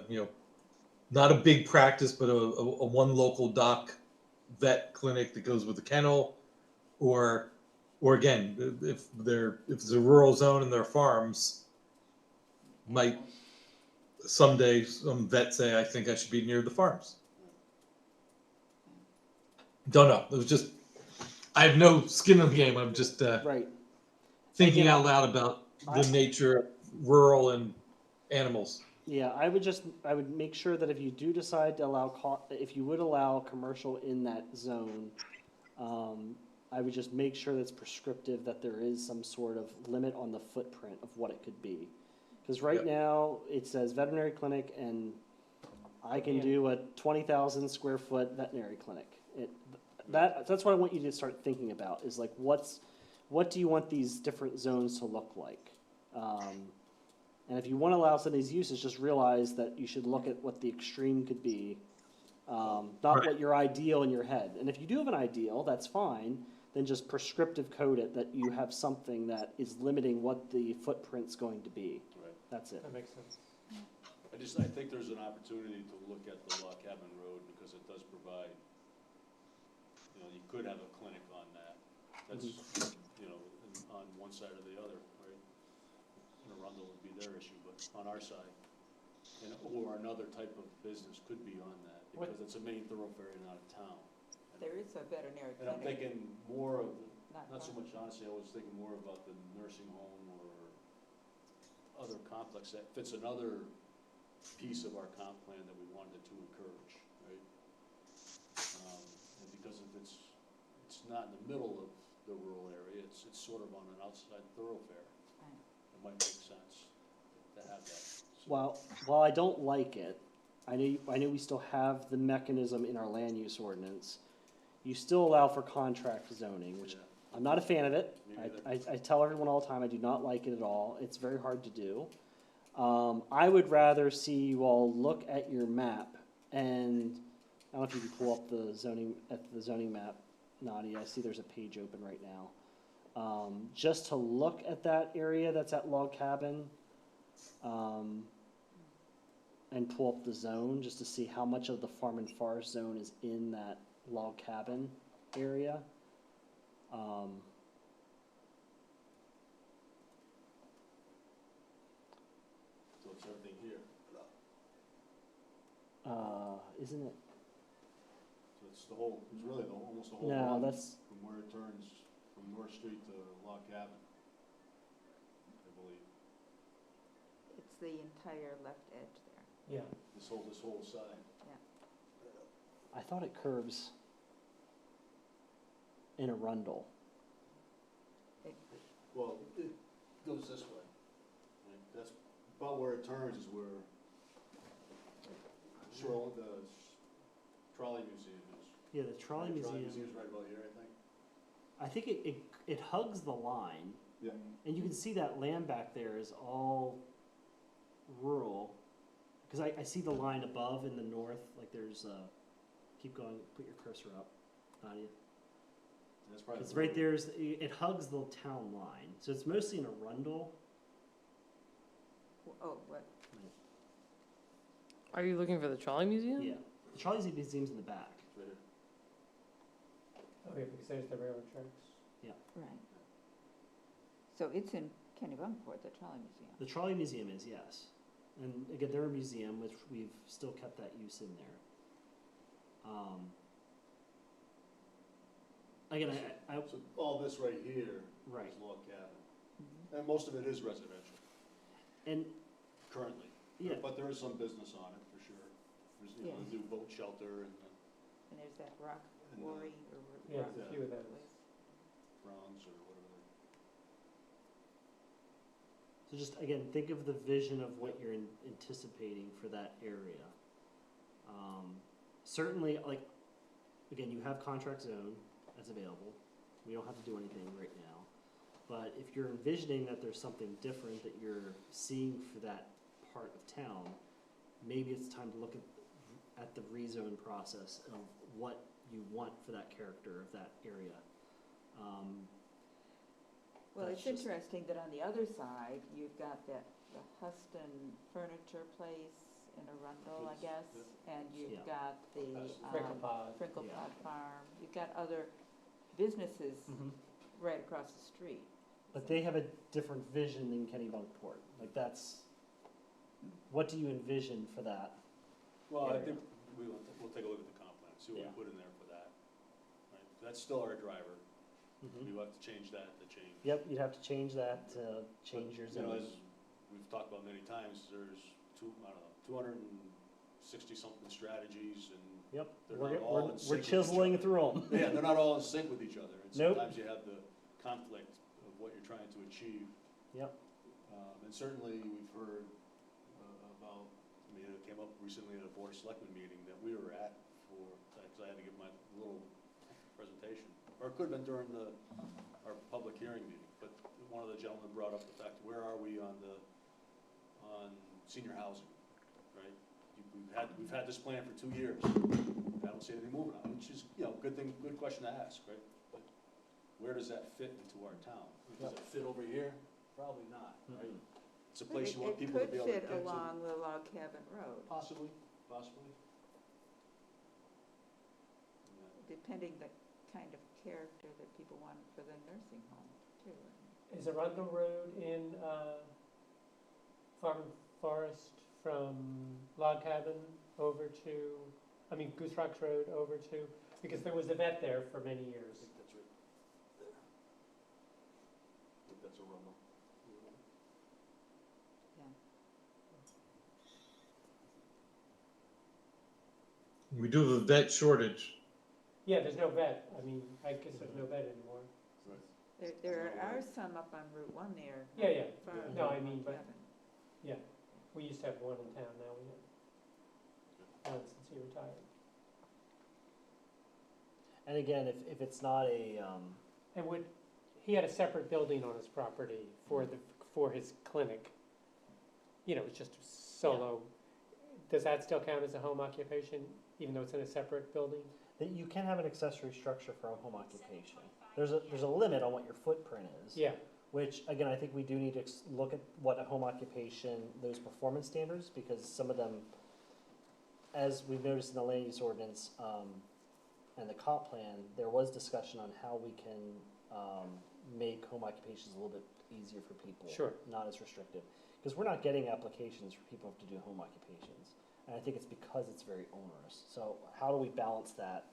not a big practice, but a one local doc vet clinic that goes with the kennel? Or again, if it's a rural zone and there are farms, might someday some vet say, I think I should be near the farms? Don't know. It was just, I have no skin in the game. I'm just right. thinking Again, out loud about the nature of rural and animals. Yeah, I would make sure that if you do decide to allow, if you would allow commercial in that zone, I would just make sure that's prescriptive, that there is some sort of limit on the footprint of what it could be. Because right Yep. now, it says veterinary clinic, and I can Yeah. do a 20,000 square foot veterinary clinic. That's what I want you to start thinking about, is like, what do you want these different zones to look like? And if you want to allow some of these uses, just realize that you should look at what the extreme could be, not Right. what your ideal in your head. And if you do have an ideal, that's fine, then just prescriptive code it that you have something that is limiting what the footprint's going to be. Right. That's it. That makes sense. I think there's an opportunity to look at the Log Cabin Road because it does provide, you could have a clinic on that. That's, on one side or the other, right? And Arundel would be their issue, but on our side, or another type of business could be on that because it's a main thoroughfare and out of town. There is a veterinary And I'm clinic, thinking more of, not not so far. much, honestly, I was thinking more about the nursing home or other complex that fits another piece of our comp plan that we wanted to encourage, right? And because if it's not in the middle of the rural area, it's sort of on an outside thoroughfare. Right. It might make sense to have that. So while I don't like it, I know we still have the mechanism in our land use ordinance. You still allow for contract zoning, which I'm not a fan of it. Me neither. I tell everyone all the time, I do not like it at all. It's very hard to do. I would rather see you all look at your map, and I don't know if you can pull up the zoning map, Nadia. I see there's a page open right now. Just to look at that area that's at Log Cabin, and pull up the zone, just to see how much of the farm and forest zone is in that Log Cabin area. So it's everything here. Isn't it? So it's the whole, it's really almost the whole No, run that's, from where it turns from North Street to Log Cabin, I believe. It's the entire left edge there. Yeah. This whole side. I thought it curves in Arundel. Well, it goes this way. Right? That's about where it turns is where the trolley museum is. Yeah, the trolley Right, museum. museum's right about here, I think. I think it hugs the line. Yeah. And you can see that land back there is all rural. Because I see the line above in the north, like there's, keep going, put your cursor up, Nadia. That's probably. It's right there, it hugs the town line. So it's mostly in Arundel. Oh, what, Are you looking for the trolley museum? Yeah. The trolley museum's in the back. It's right here. Okay, because there's the railroad tracks. right. So it's in Kennebunkport, the trolley museum. The trolley museum is, yes. And again, they're a museum, which we've still kept that use in there. Again, So all this right here right. is Log Cabin. Mhm. And most of it is residential And, currently. yeah, But there is some business on it, for sure. There's, Yeah. the new boat shelter and And there's that rock And, quarry or Yeah, rock there's a few of those. place. bronze or whatever. so just, again, think of the vision of what you're anticipating for that area. Certainly, like, again, you have contract zone that's available. We don't have to do anything right now. But if you're envisioning that there's something different that you're seeing for that part of town, maybe it's time to look at the rezone process of what you want for that character of that area. Well, That's it's just- interesting that on the other side, you've got the Huston Furniture Place in Arundel, I It's- guess, and Yeah. you've got the Crinkle Pod. Crinkle Yeah. Pod Farm. You've got other businesses Mhm. right across the street. But they have a different vision than Kennebunkport. Like that's, what do you envision for that? Well, I area? think we'll take a look at the comp plan, see what Yeah. we put in there for that. Right? That's still our driver. Mhm. We have to change that to change. Yep, you'd have to change that to change your You know, zone. as we've talked about many times, there's 260 something strategies and Yep, they're we're, not all in sync we're with each chiseling other. through them. Yeah, they're not all in sync with each other. And Nope. sometimes you have the conflict of what you're trying to achieve. Yep. And certainly we've heard about, I mean, it came up recently at a Board of Selectmen meeting that we were at because I had to give my little presentation. Or it could have been during our public hearing meeting, but one of the gentlemen brought up the fact, where are we on senior housing, right? We've had this plan for 2 years. I don't see anything moving on it, which is, good question to ask, right? But where does that fit into our town? Does it fit over here? Probably not, right? Mhm. It's a place you want people to be able to get to. It could fit along the Log Cabin Road, Possibly. depending the kind of character that people want for the nursing home, too. Is Arundel Road in Farm and Forest from Log Cabin over to, Goose Rocks Road over to, because there was a vet there for many I years. think that's right there. I think that's a rumble. Yeah. We do have a vet shortage. Yeah, there's no vet. I guess there's no vet anymore. There are some up on Route 1 there. Yeah, yeah. far Yeah. from No, I Log mean, but- Cabin. We used to have one in town, now we have one since he retired. And again, if it's not a, And he had a separate building on his property for his clinic. You know, it's just solo. Does that still count as a home occupation, even though it's in a separate building? that you can have an accessory structure for a home occupation. There's a limit on what your footprint is. Yeah, Which, again, I think we do need to look at what a home occupation, those performance standards, because some of them, as we've noticed in the land use ordinance, and the comp plan, there was discussion on how we can, make home occupations a little bit easier for people. Sure. Not as restrictive, because we're not getting applications for people to do home occupations. And I think it's because it's very onerous. So how do we balance that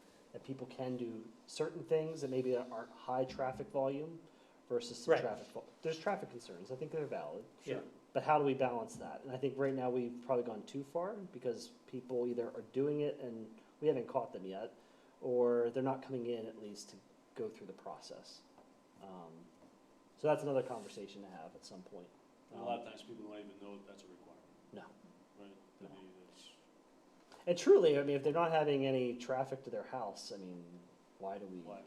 people can do certain things that maybe aren't high traffic volume versus some Right. traffic, there's traffic concerns, I think they're valid. Sure. But how do we balance that? And I think right now we've probably gone too far because people either are doing it and we haven't caught them yet, or they're not coming in at least to go through the process. So that's another conversation to have at some point. And a lot of times people don't even know that that's a requirement. No. Right? I No. mean, it's, And truly, I mean, if they're not having any traffic to their house, I mean, why do we why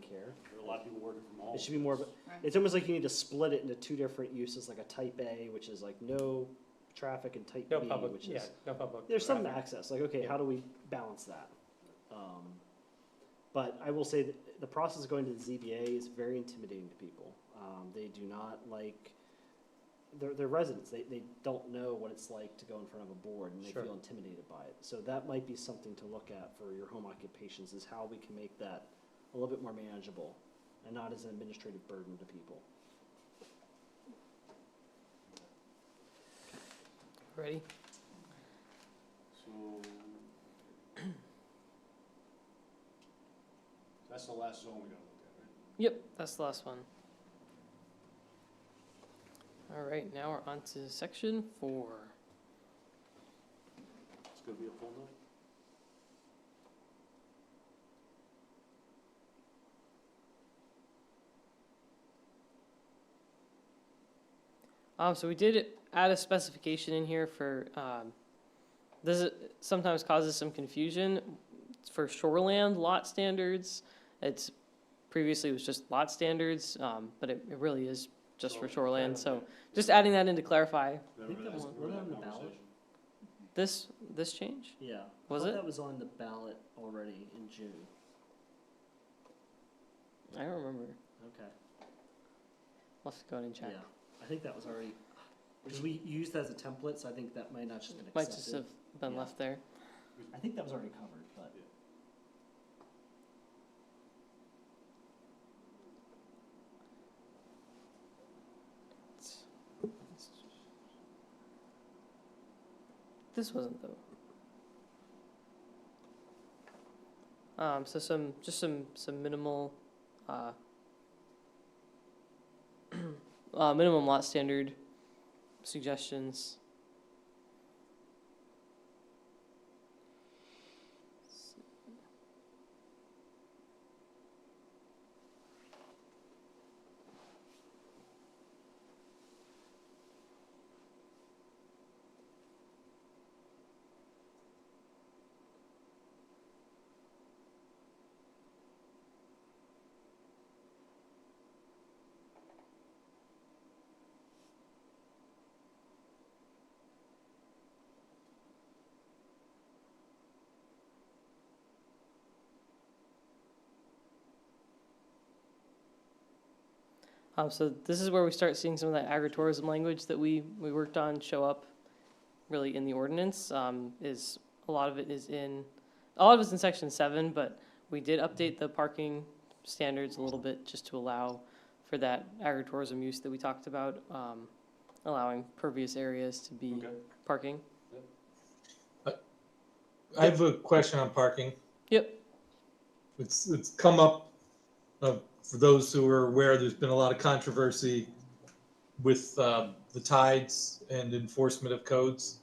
care? there are a lot of people working from home. It should be more of a, Right. it's almost like you need to split it into two different uses, like a type A, which is like no traffic, and type no B, public, which yeah, is, no public. there's some traffic. access, like, okay, Yeah. how do we balance that? But I will say that the process of going to the ZBA is very intimidating to people. They do not like, they're residents, they don't know what it's like to go in front of a board, and they Sure. feel intimidated by it. So that might be something to look at for your home occupations, is how we can make that a little bit more manageable and not as an administrative burden to people. Ready? So, that's the last zone we gotta look at, right? Yep, that's the last one. All right, now we're on to section 4. It's gonna be a full night? So we did add a specification in here for, this sometimes causes some confusion for shoreland lot standards. It's, previously it was just lot standards, but it really is just for shoreland, so just adding that in to clarify. Remember that that, was- remember was that on the ballot? conversation? This change? Yeah. Was I thought it? that was on the ballot already in June. I don't remember. Okay. I'll have to go in and check. Yeah, I think that was already, because we used that as a template, so I think that might not just been Might just accepted. have been Yeah. left there. I think that was already covered, but. This wasn't though. So some minimal, minimum lot standard suggestions. So this is where we start seeing some of that agritourism language that we worked on show up really in the ordinance. Is a lot of it is in section 7, but we did update the parking standards a little bit just to allow for that agritourism use that we talked about, allowing pervious areas to be Okay. parking. I have a question on parking. Yep. It's come up, for those who are aware, there's been a lot of controversy with the tides and enforcement of codes.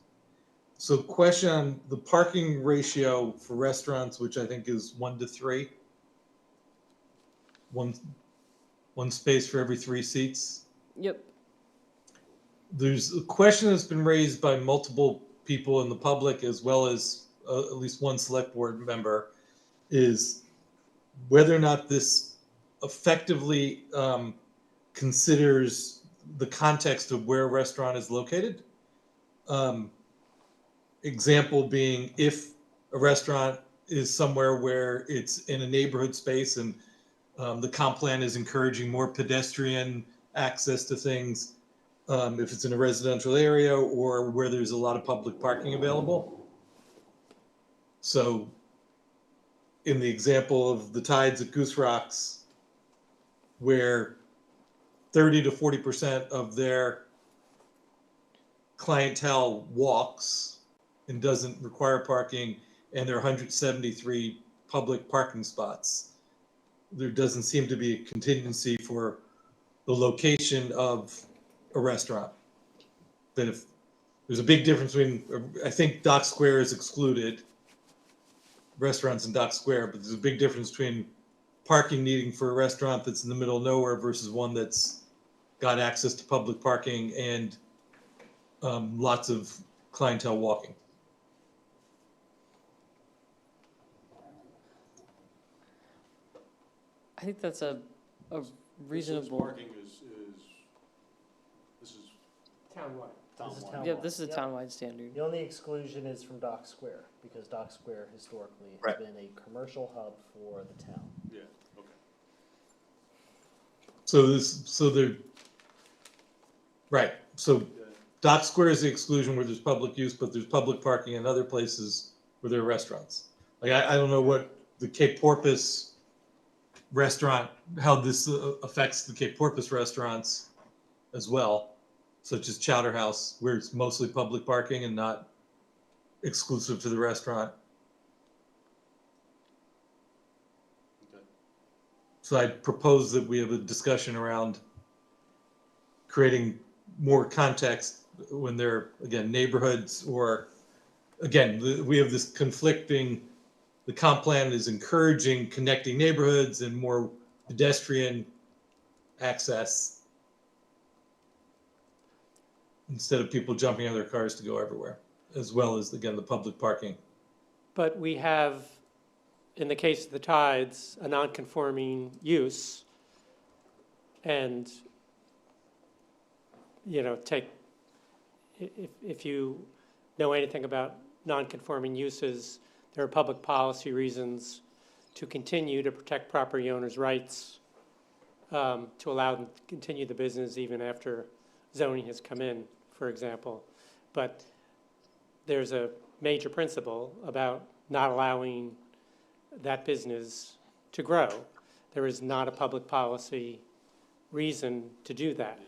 So question on the parking ratio for restaurants, which I think is 1 to 3. One space for every 3 seats. Yep. there's a question that's been raised by multiple people in the public as well as at least one select board member, is whether or not this effectively considers the context of where a restaurant is located. Example being, if a restaurant is somewhere where it's in a neighborhood space and the comp plan is encouraging more pedestrian access to things, if it's in a residential area or where there's a lot of public parking available. So in the example of the Tides at Goose Rocks, where 30 to 40% of their clientele walks and doesn't require parking, and there are 173 public parking spots, there doesn't seem to be a contingency for the location of a restaurant. That if there's a big difference between, I think Dock Square is excluded, restaurants in Dock Square, but there's a big difference between parking needing for a restaurant that's in the middle of nowhere versus one that's got access to public parking and lots of clientele walking. I think that's a reasonable. Parking this is Townwide. This is townwide. town- Yeah, this is a Yep. townwide standard. The only exclusion is from Dock Square, because Dock Square historically has Right. been a commercial hub for the town. Yeah, okay. So they're, right, so Yeah. Dock Square is the exclusion where there's public use, but there's public parking in other places where there are restaurants. Like, I don't know what the Cape Porpoise restaurant, how this affects the Cape Porpoise restaurants as well, such as Chowder House, where it's mostly public parking and not exclusive to the restaurant. Okay. So I propose that we have a discussion around creating more context when they're, again, neighborhoods, or, again, we have this conflicting, the comp plan is encouraging connecting neighborhoods and more pedestrian access instead of people jumping out of their cars to go everywhere, as well as, again, the public parking. But we have, in the case of the Tides, a non-conforming use. And, you know, if you know anything about non-conforming uses, there are public policy reasons to continue to protect property owners' rights, to allow them to continue the business even after zoning has come in, for example. But there's a major principle about not allowing that business to grow. There is not a public policy reason to do that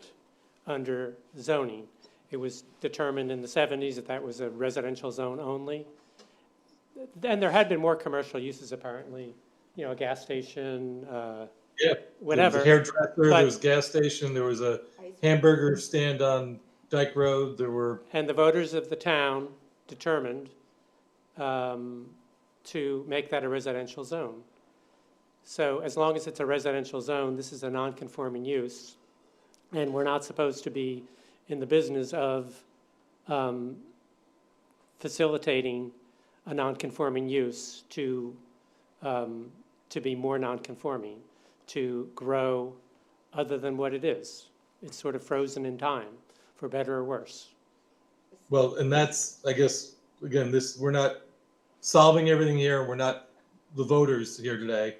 under zoning. It was determined in the 70s that that was a residential zone only. And there had been more commercial uses apparently, you know, a gas station, Yeah. whatever. There was a hairdresser, But- there was a gas station, there was a hamburger stand on Dyke Road, there were, And the voters of the town determined to make that a residential zone. So as long as it's a residential zone, this is a non-conforming use. And we're not supposed to be in the business of facilitating a non-conforming use to be more non-conforming, to grow other than what it is. It's sort of frozen in time, for better or worse. well, and that's, I guess, again, we're not solving everything here, we're not the voters here today,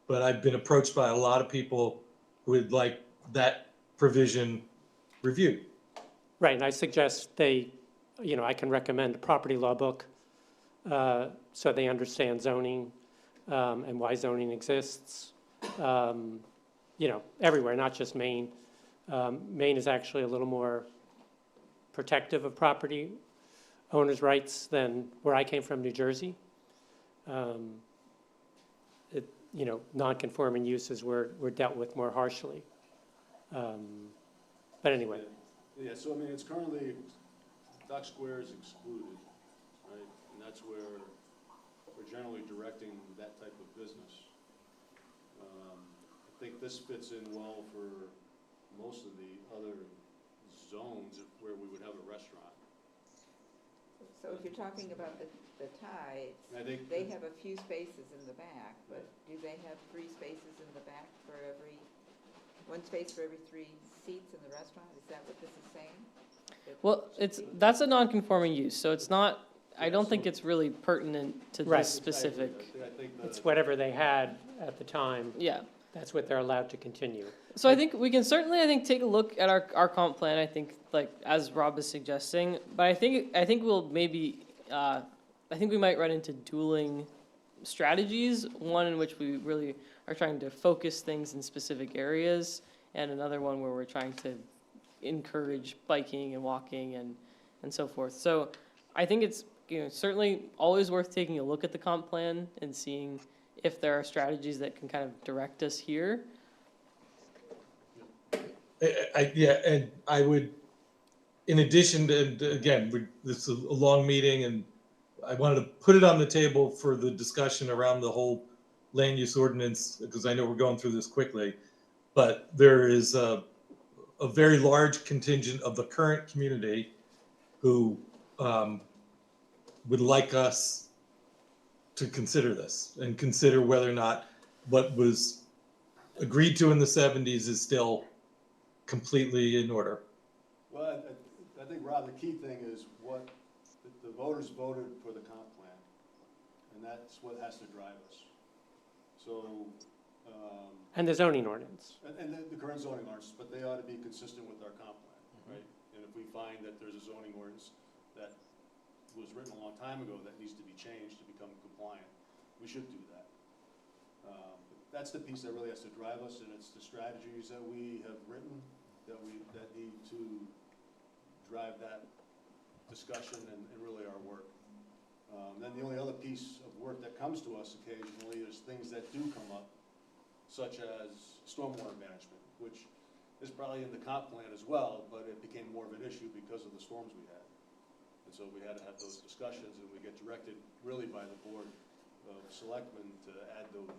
but I've been approached by a lot of people who would like that provision reviewed. Right, and I suggest they, you know, I can recommend a property law book so they understand zoning and why zoning exists, you know, everywhere, not just Maine. Maine is actually a little more protective of property owners' rights than where I came from, New Jersey. You know, non-conforming uses were dealt with more harshly. But anyway. Yeah, so I mean, it's currently, Dock Square is excluded, right? And that's where we're generally directing that type of business. I think this fits in well for most of the other zones where we would have a restaurant. So if you're talking about the Tides, And I think they have a few spaces in the back, but do they have 3 spaces in the back for one space for every 3 seats in the restaurant? Is that what this is saying? Well, that's a non-conforming use, so it's not, I don't think it's really pertinent to Right. this specific, I think It's whatever they had at the time, yeah. that's what they're allowed to continue. So I think we can certainly, I think, take a look at our comp plan, I think, like, as Rob is suggesting, but I think we'll maybe, I think we might run into dueling strategies, one in which we really are trying to focus things in specific areas, and another one where we're trying to encourage biking and walking and so forth. So I think it's, certainly always worth taking a look at the comp plan and seeing if there are strategies that can kind of direct us here. Yeah, and I would, in addition to, again, this is a long meeting, and I wanted to put it on the table for the discussion around the whole land use ordinance, because I know we're going through this quickly, but there is a very large contingent of the current community who would like us to consider this and consider whether or not what was agreed to in the 70s is still completely in order. Well, I think, Rob, the key thing is what the voters voted for the comp plan, and that's what has to drive us. So, And the zoning ordinance. and the current zoning ordinance, but they ought to be consistent with our comp plan, right? And if we find that there's a zoning ordinance that was written a long time ago that needs to be changed to become compliant, we should do that. That's the piece that really has to drive us, and it's the strategies that we have written that need to drive that discussion and really our work. Then the only other piece of work that comes to us occasionally is things that do come up, such as stormwater management, which is probably in the comp plan as well, but it became more of an issue because of the storms we had. And so we had to have those discussions, and we get directed really by the board of selectmen to add those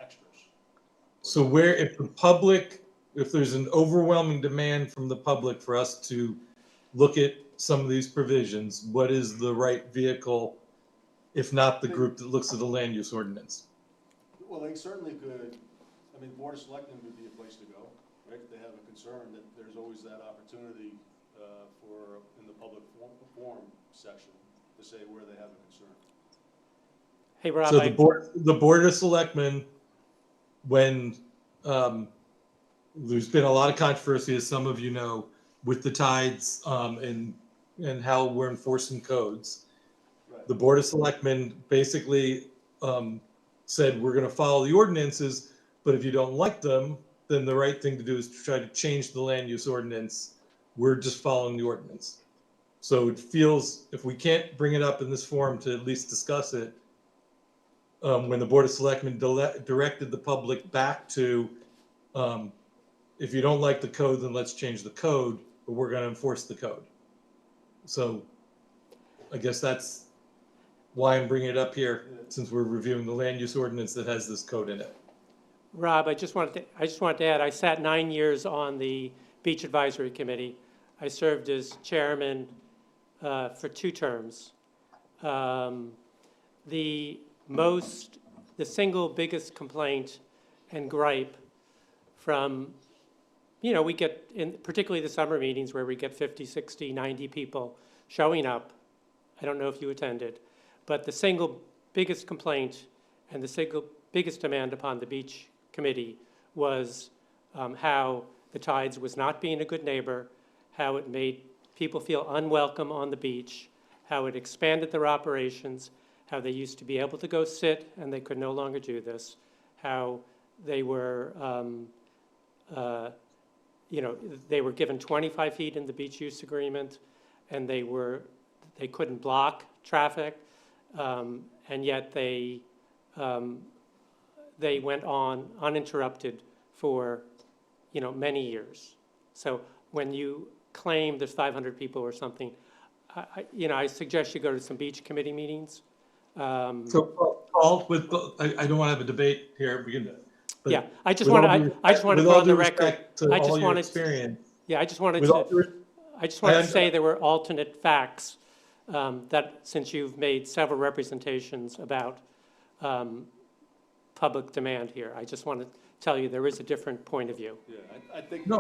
extras. So if there's an overwhelming demand from the public for us to look at some of these provisions, what is the right vehicle, if not the group that looks at the land use ordinance? Well, they certainly could, I mean, Board of Selectmen would be a place to go, right? If they have a concern, that there's always that opportunity in the public forum section to say where they have a concern. Hey, Rob, So the board of selectmen, when there's been a lot of controversy, as some of you know, with the tides and how we're enforcing codes. Right. The board of selectmen basically said we're going to follow the ordinances, but if you don't like them, then the right thing to do is to try to change the land use ordinance. We're just following the ordinance. So it feels, if we can't bring it up in this forum to at least discuss it, when the Board of Selectmen directed the public back to, if you don't like the code, then let's change the code, but we're going to enforce the code. So I guess that's why I'm bringing it up here, since we're reviewing the land use ordinance that has this code in it. Rob, I just wanted to add, I sat 9 years on the Beach Advisory Committee. I served as chairman for 2 terms. The single biggest complaint and gripe from, we get, particularly the summer meetings where we get 50, 60, 90 people showing up. I don't know if you attended, but the single biggest complaint and the single biggest demand upon the beach committee was how the Tides was not being a good neighbor, how it made people feel unwelcome on the beach, how it expanded their operations, how they used to be able to go sit and they could no longer do this, how they were, they were given 25 feet in the beach use agreement, and they couldn't block traffic, and yet they went on uninterrupted for, many years. So when you claim there's 500 people or something, I suggest you go to some beach committee meetings. So Paul, I don't want to have a debate here. But yeah, I just want to put on the record. To I all just your wanted experience. Yeah, I just wanted With all to. I just wanted to under- say there were alternate facts, that, since you've made several representations about public demand here, I just want to tell you there is a different point of view. Yeah, I think. No,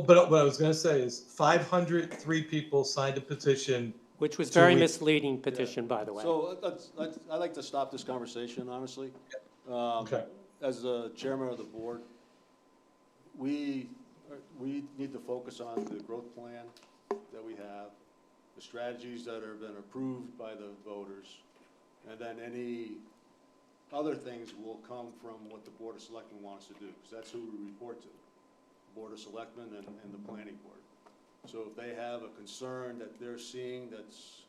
but what I was gonna say is 503 people signed a petition. Which was 2 very weeks. misleading petition, by the way. So I'd like to stop this conversation, honestly. Okay. As the chairman of the board, we need to focus on the growth plan that we have, the strategies that have been approved by the voters, and then any other things will come from what the Board of Selectmen wants to do, because that's who we report to, Board of Selectmen and the Planning Board. So if they have a concern that they're seeing that's,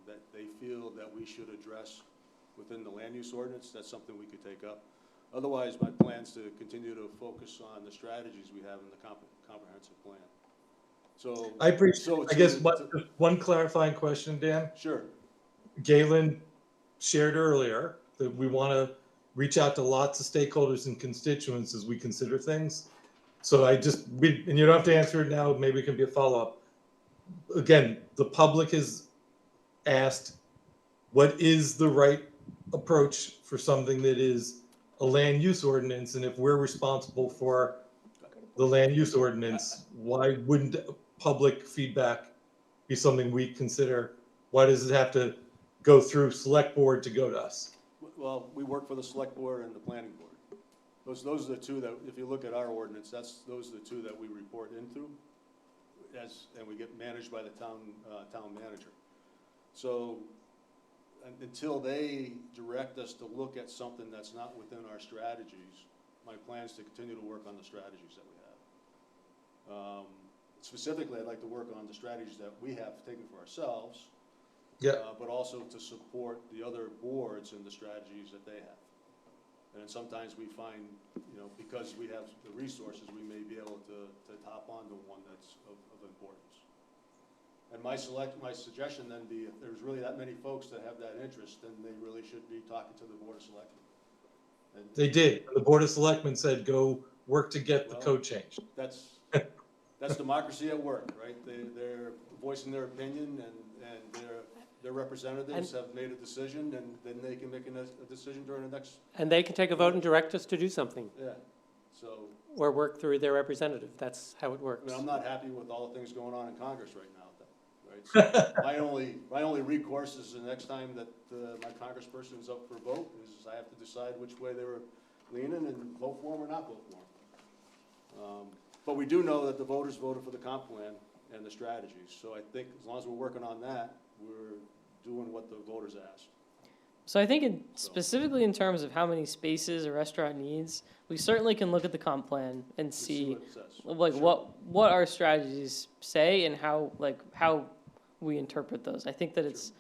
that they feel that we should address within the land use ordinance, that's something we could take up. Otherwise, my plan's to continue to focus on the strategies we have in the comprehensive plan. So. I appreciate, so I guess, to- one clarifying question, Dan. Sure. Galen shared earlier that we want to reach out to lots of stakeholders and constituents as we consider things. So and you don't have to answer it now, maybe it can be a follow-up. Again, the public has asked, what is the right approach for something that is a land use ordinance? And if we're responsible for the land use ordinance, why wouldn't public feedback be something we consider? Why does it have to go through select board to go to us? Well, we work for the select board and the planning board. Those are the two that, if you look at our ordinance, those are the two that we report into, and we get managed by the town manager. So until they direct us to look at something that's not within our strategies, my plan is to continue to work on the strategies that we have. Specifically, I'd like to work on the strategies that we have taken for ourselves, but also to support the other boards and the strategies that they have. And sometimes we find, because we have the resources, we may be able to hop onto one that's of importance. And my suggestion then be, if there's really that many folks that have that interest, then they really should be talking to the Board of Selectmen. And They did. The Board of Selectmen said, go work to get the code changed. That's democracy at work, right? They're voicing their opinion, and their representatives have made a decision, and then they can make a decision during the next. And they can take a vote and direct us to do something, Yeah, so. or work through their representative. That's how it I works. mean, I'm not happy with all the things going on in Congress right now, right? So my only recourse is the next time that my congressperson is up for a vote, is I have to decide which way they were leaning and vote for them or not vote for them. But we do know that the voters voted for the comp plan and the strategies, so I think as long as we're working on that, we're doing what the voters asked. So I think specifically in terms of how many spaces a restaurant needs, we certainly can look at the comp plan and see what it says. like Sure. what our strategies say and how we interpret those. I think that it's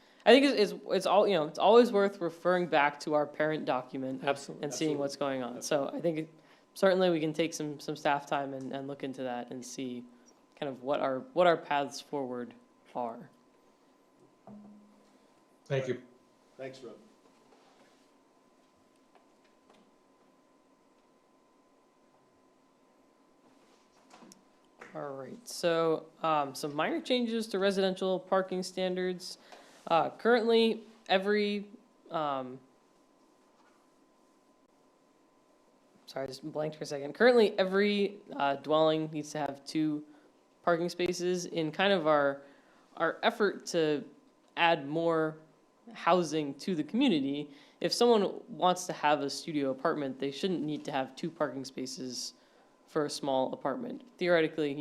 all, it's always worth referring back to our parent document Absolutely. and seeing what's going on. So I think certainly we can take some staff time and look into that and see kind of what our paths forward are. Thank you. Thanks, Rob. All right, so some minor changes to residential parking standards. Currently, every, sorry, I just blanked for a second. Currently, every dwelling needs to have 2 parking spaces. In kind of our effort to add more housing to the community, if someone wants to have a studio apartment, they shouldn't need to have 2 parking spaces for a small apartment. Theoretically,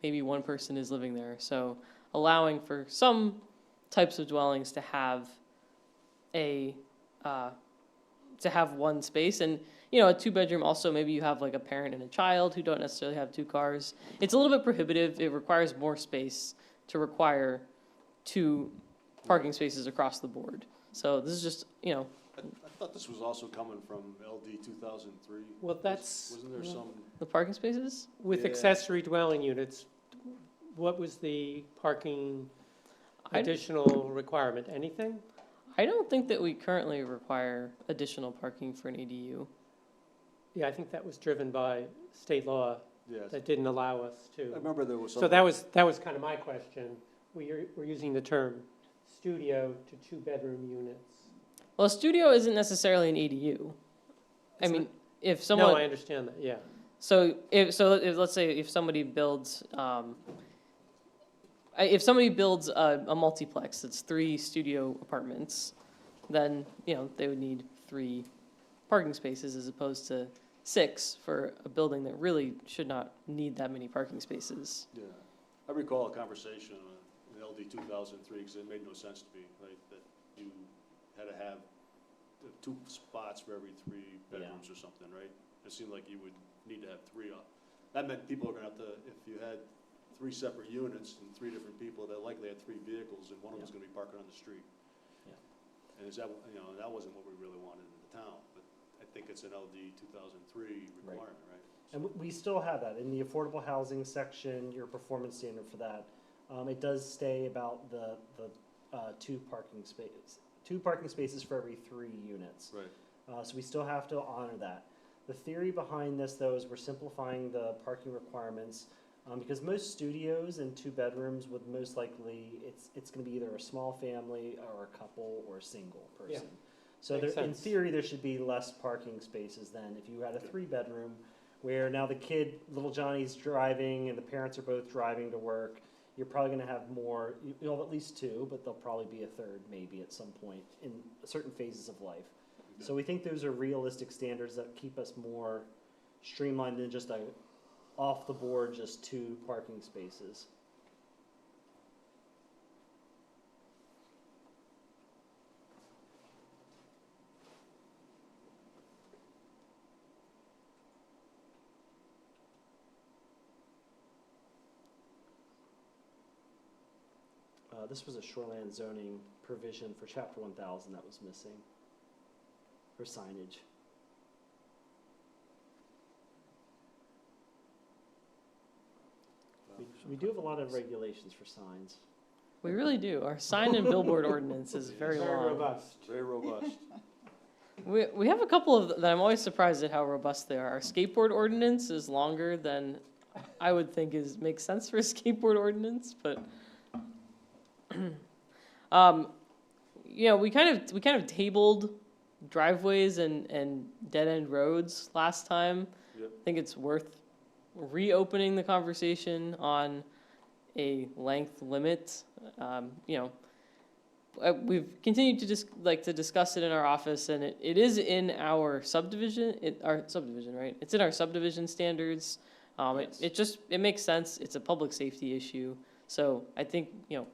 maybe one person is living there. So allowing for some types of dwellings to have one space, and a 2-bedroom also, maybe you have like a parent and a child who don't necessarily have 2 cars. It's a little bit prohibitive. It requires more space to require 2 parking spaces across the board. So this is just, I thought this was also coming from LD 2003. Well, that's. Wasn't there some? the parking spaces. With Yeah. accessory dwelling units, what was the parking I- additional requirement? Anything? I don't think that we currently require additional parking for an ADU. Yeah, I think that was driven by state law Yes. that didn't allow us I to. remember there was So some. that was kind of my question. We're using the term studio to two-bedroom units. Well, a studio isn't necessarily an ADU. I It's mean, not- if No, someone, I understand that, yeah. so if let's say if somebody builds if somebody builds a multiplex that's 3 studio apartments, then they would need 3 parking spaces as opposed to 6 for a building that really should not need that many parking spaces. Yeah, I recall a conversation in LD 2003, because it made no sense to me, right, that you had to have 2 spots for every 3 bedrooms or something, right? It seemed like you would need to have 3 up. That meant people are gonna have to, if you had 3 separate units and 3 different people, that likely had 3 vehicles, and one of them's gonna be parking on the street. Yeah. And is that, that wasn't what we really wanted in the town, but I think it's an LD 2003 requirement, right? And we still have that in the affordable housing section, your performance standard for that. It does stay about the 2 parking spaces for every 3 units. Right. So we still have to honor that. The theory behind this, though, is we're simplifying the parking requirements because most studios and 2 bedrooms would most likely, it's going to be either a small family or a couple or a single person. So Makes there, in sense. theory, there should be less parking spaces than if you had a 3-bedroom where now the kid, little Johnny's driving and the parents are both driving to work. You're probably going to have more, you'll have at least 2, but there'll probably be a 3rd maybe at some point in certain phases of life. So we think those are realistic standards that keep us more streamlined than just a off the board, just 2 parking spaces. This was a shoreline zoning provision for chapter 1000 that was missing for signage. We do have a lot of regulations for signs. We really do. Our sign and billboard ordinance is very long. robust. Very robust. We have a couple of that I'm always surprised at how robust they are. Our skateboard ordinance is longer than I would think makes sense for a skateboard ordinance, but we kind of tabled driveways and dead end roads last time. Yep. I think it's worth reopening the conversation on a length limit. We've continued to discuss it in our office, and it is in our subdivision. Our subdivision, right? It's in our subdivision standards. Yes. It makes sense. It's a public safety issue. So I think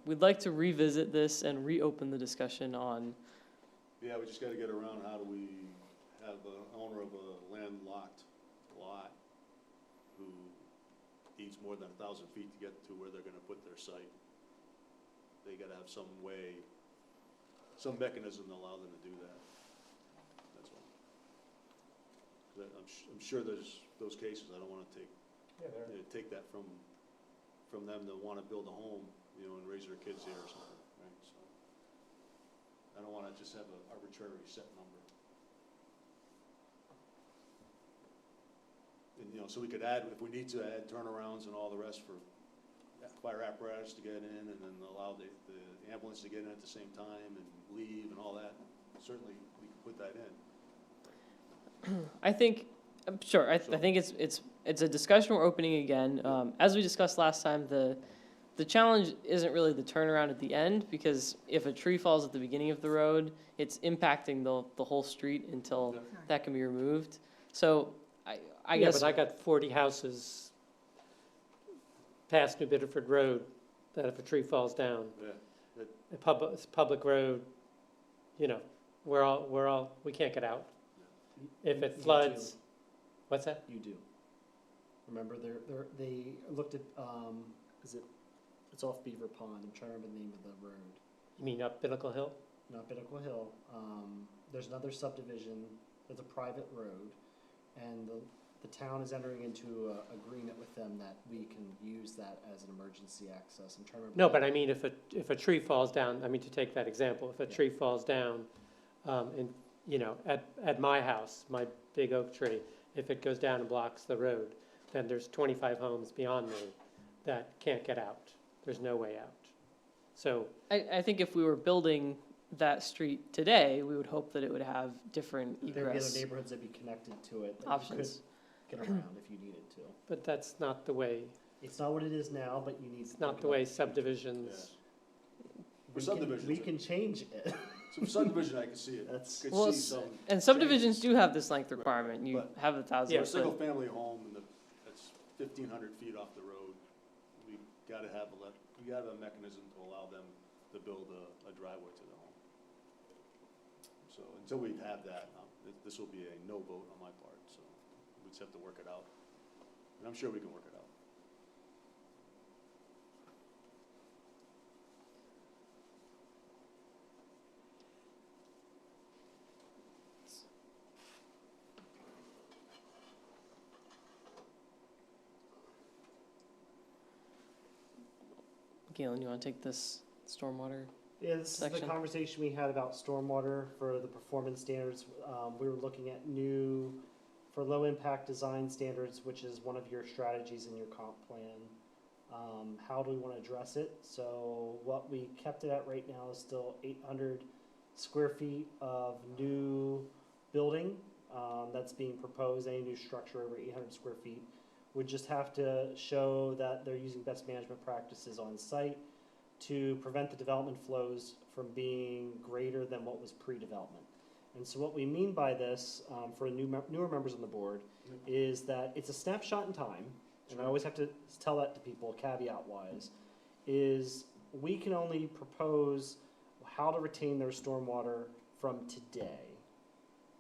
we'd like to revisit this and reopen the discussion on. Yeah, we just gotta get around, how do we have the owner of a landlocked lot who needs more than 1,000 feet to get to where they're gonna put their site? They gotta have some way, some mechanism to allow them to do that. That's all. I'm sure there's those cases. I don't wanna take that from them to wanna build a home, and raise their kids here or something, right? So I don't wanna just have an arbitrary set number. And, so we could add, if we need to, add turnarounds and all the rest for fire apparatus to get in, and then allow the ambulance to get in at the same time and leave and all that. Certainly, we can put that in. I think, sure. I think it's a discussion we're opening again. As we discussed last time, the challenge isn't really the turnaround at the end, because if a tree falls at the beginning of the road, it's impacting the whole street until that can be removed. So I guess. Yeah, but I got 40 houses past New Bedford Road that if a tree falls down, Yeah. it's a public road, we can't get out. If it You floods, do. what's that? You do. Remember, they looked at, it's off Beaver Pond. I'm trying to remember the name of the road. You mean up Pinnacle Hill? Not Pinnacle Hill. There's another subdivision. It's a private road, and the town is entering into an agreement with them that we can use that as an emergency access. I'm trying to remember. No, but I mean, if a tree falls down, to take that example, if a tree falls down, at my house, my big oak tree, if it goes down and blocks the road, then there's 25 homes beyond me that can't get out. There's no way out. So, I think if we were building that street today, we would hope that it would have different There'd be other egress neighborhoods that'd be connected to it that you options. could get around if you needed to. but that's not the way, It's not what it is now, but you need. it's not the way subdivisions, For subdivisions, We can change it. so for subdivision, I can see it. That's, Could Well, see some. And subdivisions do have this length requirement. You But- have 1,000 For a foot. single-family home, and that's 1,500 feet off the road, we gotta have a mechanism to allow them to build a driveway to the home. So until we have that, this will be a no vote on my part, so we just have to work it out. And I'm sure we can work it out. Galen, you want to take this stormwater? yeah, this is the Section. conversation we had about stormwater for the performance standards. We were looking at for low impact design standards, which is one of your strategies in your comp plan. How do we want to address it? So what we kept it at right now is still 800 square feet of new building that's being proposed. Any new structure over 800 square feet would just have to show that they're using best management practices on site to prevent the development flows from being greater than what was pre-development. And so what we mean by this, for newer members on the board, is that it's a snapshot in time, and I always have to tell that to people caveat-wise, is we can only propose how to retain their stormwater from today.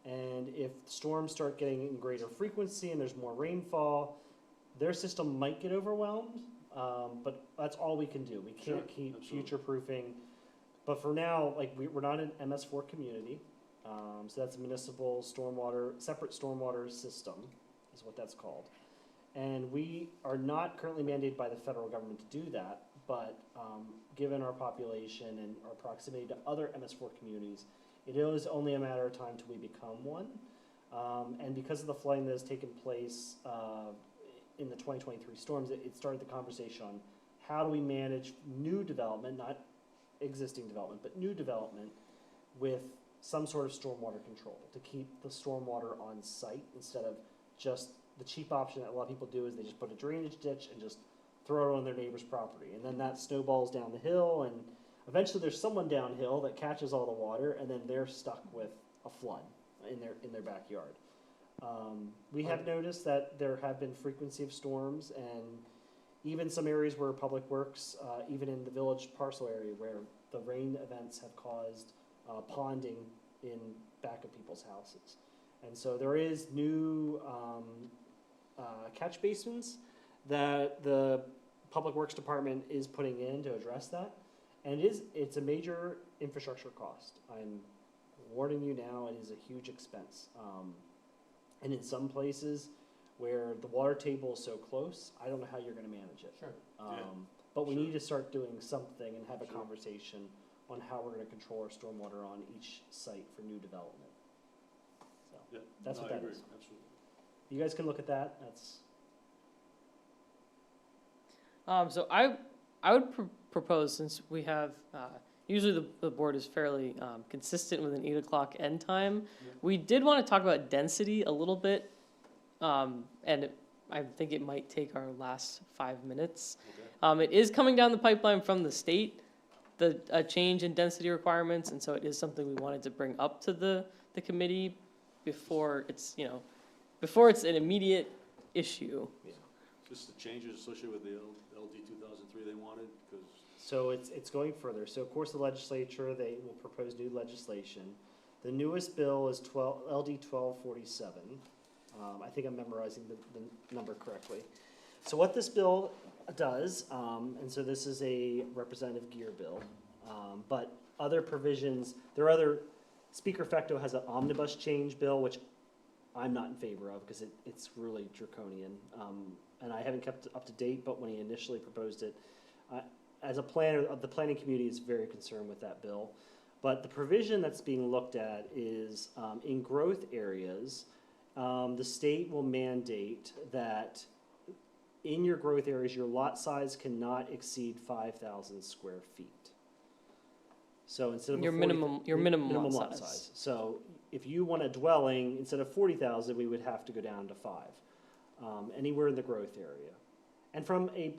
And if storms start getting in greater frequency and there's more rainfall, their system might get overwhelmed, but that's all we can do. We can't Sure, keep absolutely. future-proofing. But for now, like, we're not an MS4 community, so that's a municipal separate stormwater system, is what that's called. And we are not currently mandated by the federal government to do that, but given our population and our proximity to other MS4 communities, it is only a matter of time till we become one. And because of the flooding that has taken place in the 2023 storms, it started the conversation on how do we manage new development, not existing development, but new development with some sort of stormwater control to keep the stormwater on site instead of just the cheap option that a lot of people do is they just put a drainage ditch and just throw it on their neighbor's property. And then that snowballs down the hill, and eventually there's someone downhill that catches all the water, and then they're stuck with a flood in their backyard. We have noticed that there have been frequency of storms, and even some areas where public works, even in the village parcel area where the rain events have caused ponding in back of people's houses. And so there is new catch basins that the Public Works Department is putting in to address that. And it's a major infrastructure cost. I'm warning you now, it is a huge expense. And in some places where the water table is so close, I don't know how you're gonna manage it. Sure. But we Sure. need to start doing something and have a Sure. conversation on how we're gonna control our stormwater on each site for new development. So, Yeah, That's no, what I that agree, is. absolutely. you guys can look at that, that's, So I would propose, since we have, usually the board is fairly consistent with an 8 o'clock end time. Yeah. We did want to talk about density a little bit, and I think it might take our last 5 minutes. Okay. It is coming down the pipeline from the state, a change in density requirements, and so it is something we wanted to bring up to the committee before it's an immediate issue. Just the changes associated with the LD 2003 they wanted, because so it's going further. So of course the legislature, they will propose new legislation. The newest bill is LD 1247. I think I'm memorizing the number correctly. So what this bill does, and so this is a Representative Gear bill, but other provisions, there are other, Speaker Fecto has an omnibus change bill, which I'm not in favor of because it's really draconian. And I haven't kept up to date, but when he initially proposed it, as a planner of the planning community is very concerned with that bill. But the provision that's being looked at is in growth areas, the state will mandate that in your growth areas, your lot size cannot exceed 5,000 square feet. So instead of Your minimum lot size. So if you want a dwelling, instead of 40,000, we would have to go down to 5, anywhere in the growth area. And from a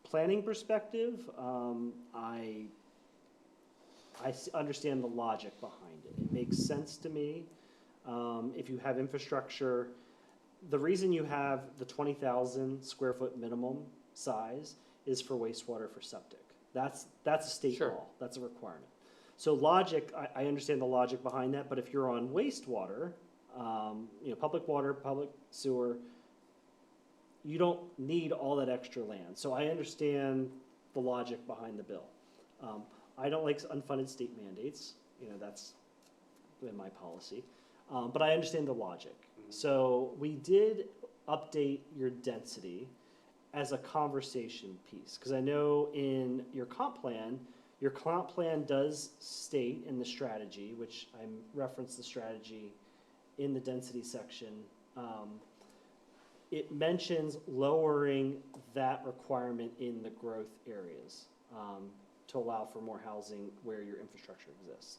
planning perspective, I understand the logic behind it. It makes sense to me. If you have infrastructure, the reason you have the 20,000 square foot minimum size is for wastewater for septic. That's a state Sure. law. That's a requirement. So logic, I understand the logic behind that, but if you're on wastewater, public water, public sewer, you don't need all that extra land. So I understand the logic behind the bill. I don't like unfunded state mandates. That's in my policy. But I understand the logic. So we did update your density as a conversation piece. Because I know in your comp plan does state in the strategy, which I referenced the strategy in the density section, it mentions lowering that requirement in the growth areas to allow for more housing where your infrastructure exists.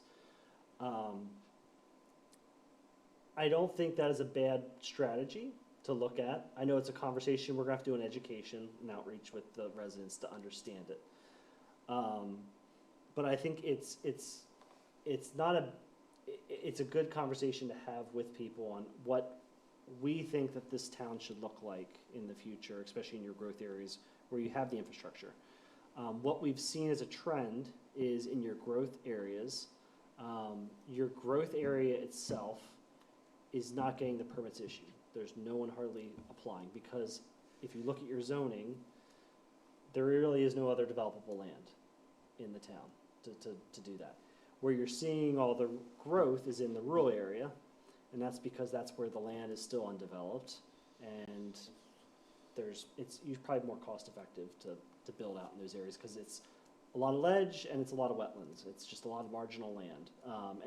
I don't think that is a bad strategy to look at. I know it's a conversation we're going to have to do in education and outreach with the residents to understand it. But I think it's a good conversation to have with people on what we think that this town should look like in the future, especially in your growth areas where you have the infrastructure. What we've seen as a trend is in your growth areas, your growth area itself is not getting the permits issued. There's no one hardly applying because if you look at your zoning, there really is no other developable land in the town to do that. Where you're seeing all the growth is in the rural area, and that's because that's where the land is still undeveloped, and it's probably more cost effective to build out in those areas because it's a lot of ledge and it's a lot of wetlands. It's just a lot of marginal land,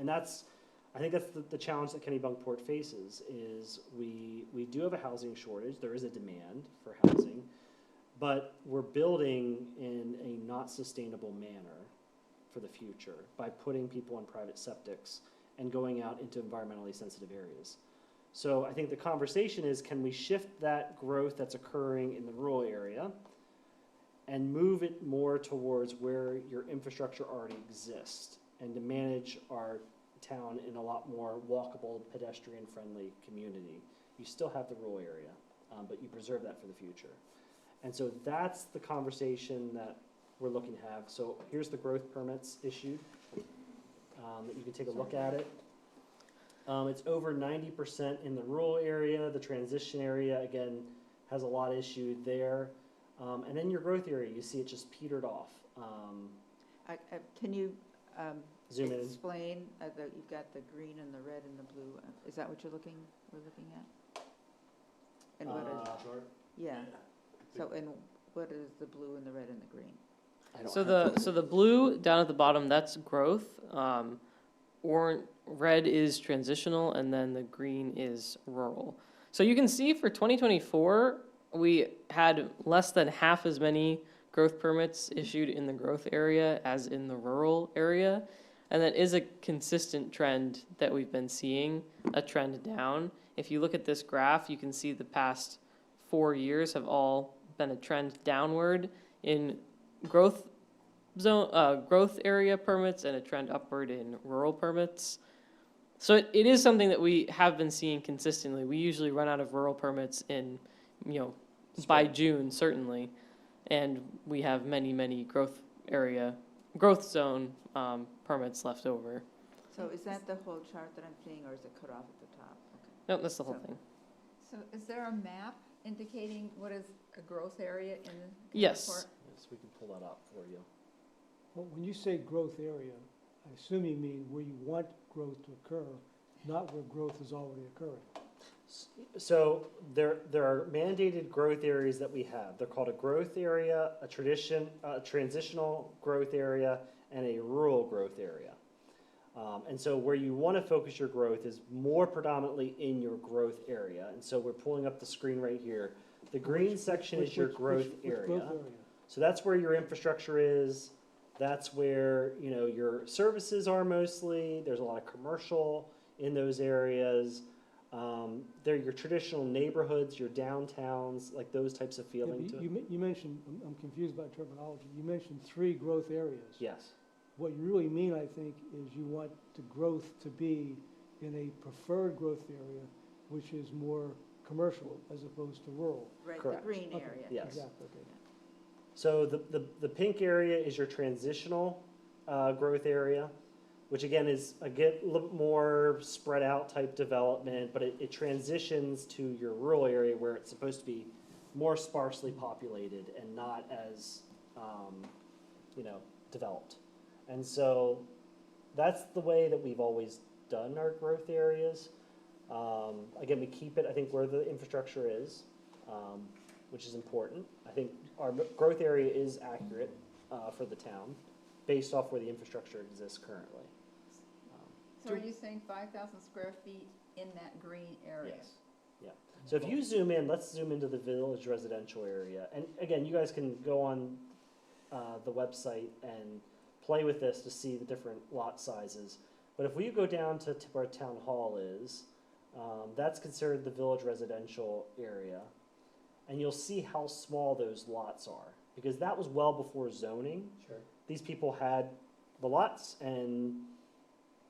and I think that's the challenge that Kennebunkport faces is we do have a housing shortage. There is a demand for housing, but we're building in a not sustainable manner for the future by putting people in private septics and going out into environmentally sensitive areas. So I think the conversation is, can we shift that growth that's occurring in the rural area and move it more towards where your infrastructure already exists and to manage our town in a lot more walkable, pedestrian-friendly community? You still have the rural area, but you preserve that for the future. And so that's the conversation that we're looking to have. So here's the growth permits issued, that you can take a look at it. It's over 90% in the rural area. The transition area, again, has a lot issued there. And then your growth area, you see it just petered off. Can you Zoom in. explain, you've got the green and the red and the blue, is that what we're looking at? And what is, yeah, so, and what is the blue and the red and the green? So the blue down at the bottom, that's growth. Red is transitional, and then the green is rural. So you can see for 2024, we had less than half as many growth permits issued in the growth area as in the rural area. And that is a consistent trend that we've been seeing, a trend down. If you look at this graph, you can see the past 4 years have all been a trend downward in growth area permits and a trend upward in rural permits. So it is something that we have been seeing consistently. We usually run out of rural permits in, by June, certainly. And we have many growth zone permits left over. So is that the whole chart that I'm seeing, or is it cut off at the top? Okay. No, that's the whole thing. So is there a map indicating what is a growth area in Kennebunkport? Yes. Yes, we can pull that up for you. Well, when you say growth area, I assume you mean where you want growth to occur, not where growth is already occurring. So there are mandated growth areas that we have. They're called a growth area, a transitional growth area, and a rural growth area. And so where you want to focus your growth is more predominantly in your growth area. And so we're pulling up the screen right here. The green section is your growth which area. growth area? So that's where your infrastructure is. That's where, you know, your services are mostly. There's a lot of commercial in those areas. They're your traditional neighborhoods, your downtowns, like those types of Yeah, feeling but to it. you mentioned, I'm confused by terminology, you mentioned 3 growth areas. Yes, What you really mean, I think, is you want the growth to be in a preferred growth area, which is more commercial as opposed to rural. Right, the Correct. green Okay. area. yes. Exactly, okay. So the pink area is your transitional growth area, which again is a little bit more spread out type development, but it transitions to your rural area where it's supposed to be more sparsely populated and not as, you know, developed. And so that's the way that we've always done our growth areas. Again, we keep it, I think, where the infrastructure is, which is important. I think our growth area is accurate for the town, based off where the infrastructure exists currently. So are you saying 5,000 square feet in that green area? Yes, yeah. So if you zoom in, let's zoom into the village residential area. And again, you guys can go on the website and play with this to see the different lot sizes. But if we go down to where town hall is, that's considered the village residential area. And you'll see how small those lots are, because that was well before zoning. Sure. These people had the lots, and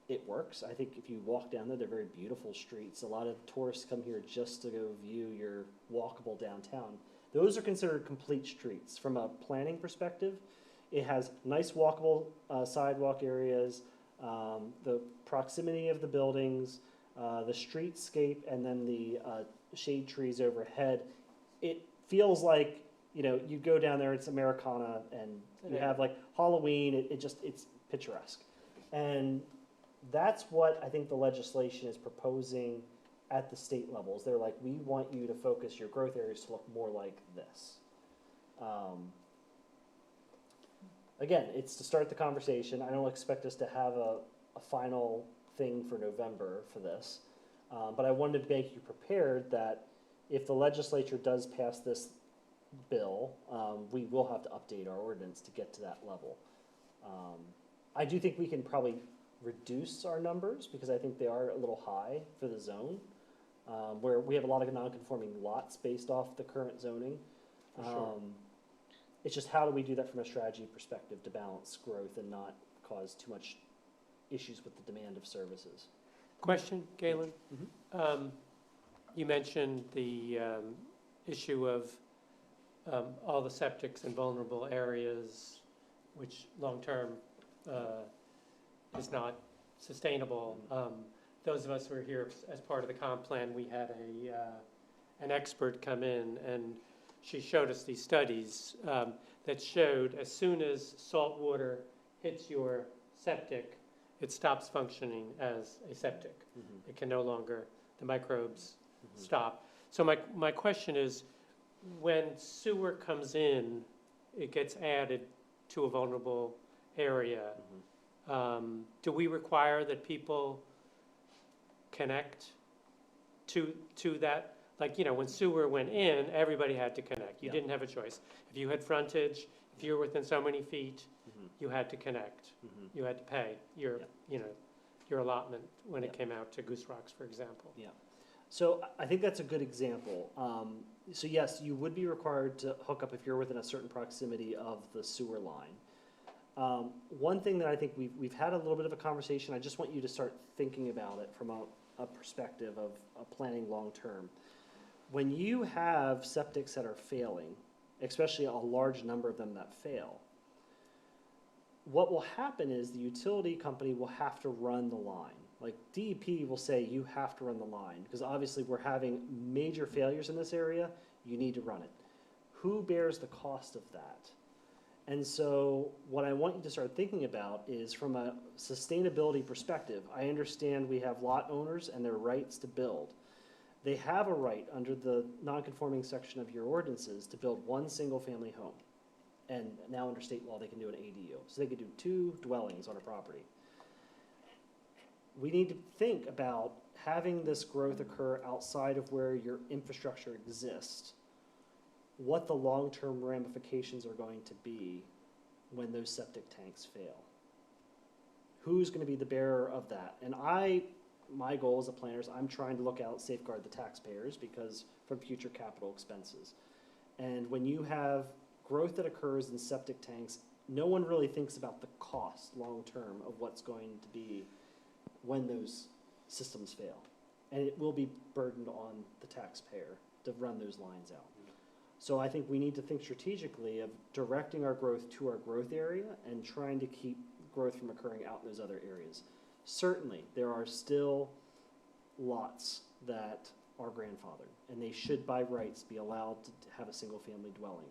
it works. I think if you walk down there, they're very beautiful streets. A lot of tourists come here just to go view your walkable downtown. Those are considered complete streets. From a planning perspective, it has nice walkable sidewalk areas, the proximity of the buildings, the streetscape, and then the shade trees overhead. It feels like, you know, you go down there, it's Americana, and you have like Halloween, it's picturesque. And that's what I think the legislation is proposing at the state levels. They're like, we want you to focus your growth areas to look more like this. Again, it's to start the conversation. I don't expect us to have a final thing for November for this. But I wanted to make you prepared that if the legislature does pass this bill, we will have to update our ordinance to get to that level. I do think we can probably reduce our numbers because I think they are a little high for the zone, where we have a lot of non-conforming lots based off the current zoning. For sure. It's just how do we do that from a strategy perspective to balance growth and not cause too much issues with the demand of services. Question, Galen? Mhm. You mentioned the issue of all the septics in vulnerable areas, which long-term is not sustainable. Those of us who were here as part of the comp plan, we had an expert come in, and she showed us these studies that showed as soon as salt water hits your septic, it stops functioning as a septic. Mhm. It can no longer, the microbes Mhm. stop. So my question is, when sewer comes in, it gets added to a vulnerable area. Mhm. Do we require that people connect to that? Like, you know, when sewer went in, everybody had to connect. You Yeah. didn't have a choice. If you had frontage, if you were within so many feet, Mhm. you had to connect. Mhm. You had to pay your, Yeah. you know, your allotment when Yeah. it came out to Goose Rocks, for example. So I think that's a good example. So yes, you would be required to hook up if you're within a certain proximity of the sewer line. One thing that I think we've had a little bit of a conversation, I just want you to start thinking about it from a perspective of planning long-term. When you have septics that are failing, especially a large number of them that fail, what will happen is the utility company will have to run the line. Like DEP will say you have to run the line because obviously we're having major failures in this area, you need to run it. Who bears the cost of that? And so what I want you to start thinking about is from a sustainability perspective, I understand we have lot owners and their rights to build. They have a right under the non-conforming section of your ordinances to build one single family home. And now under state law, they can do an ADU. So they could do 2 dwellings on a property. We need to think about having this growth occur outside of where your infrastructure exists what the long-term ramifications are going to be when those septic tanks fail. Who's gonna be the bearer of that? And my goal as a planner is I'm trying to look out, safeguard the taxpayers because from future capital expenses. And when you have growth that occurs in septic tanks, no one really thinks about the cost long-term of what's going to be when those systems fail. And it will be burdened on the taxpayer to run those lines out. So I think we need to think strategically of directing our growth to our growth area and trying to keep growth from occurring out in those other areas. Certainly, there are still lots that are grandfathered, and they should by rights be allowed to have a single-family dwelling.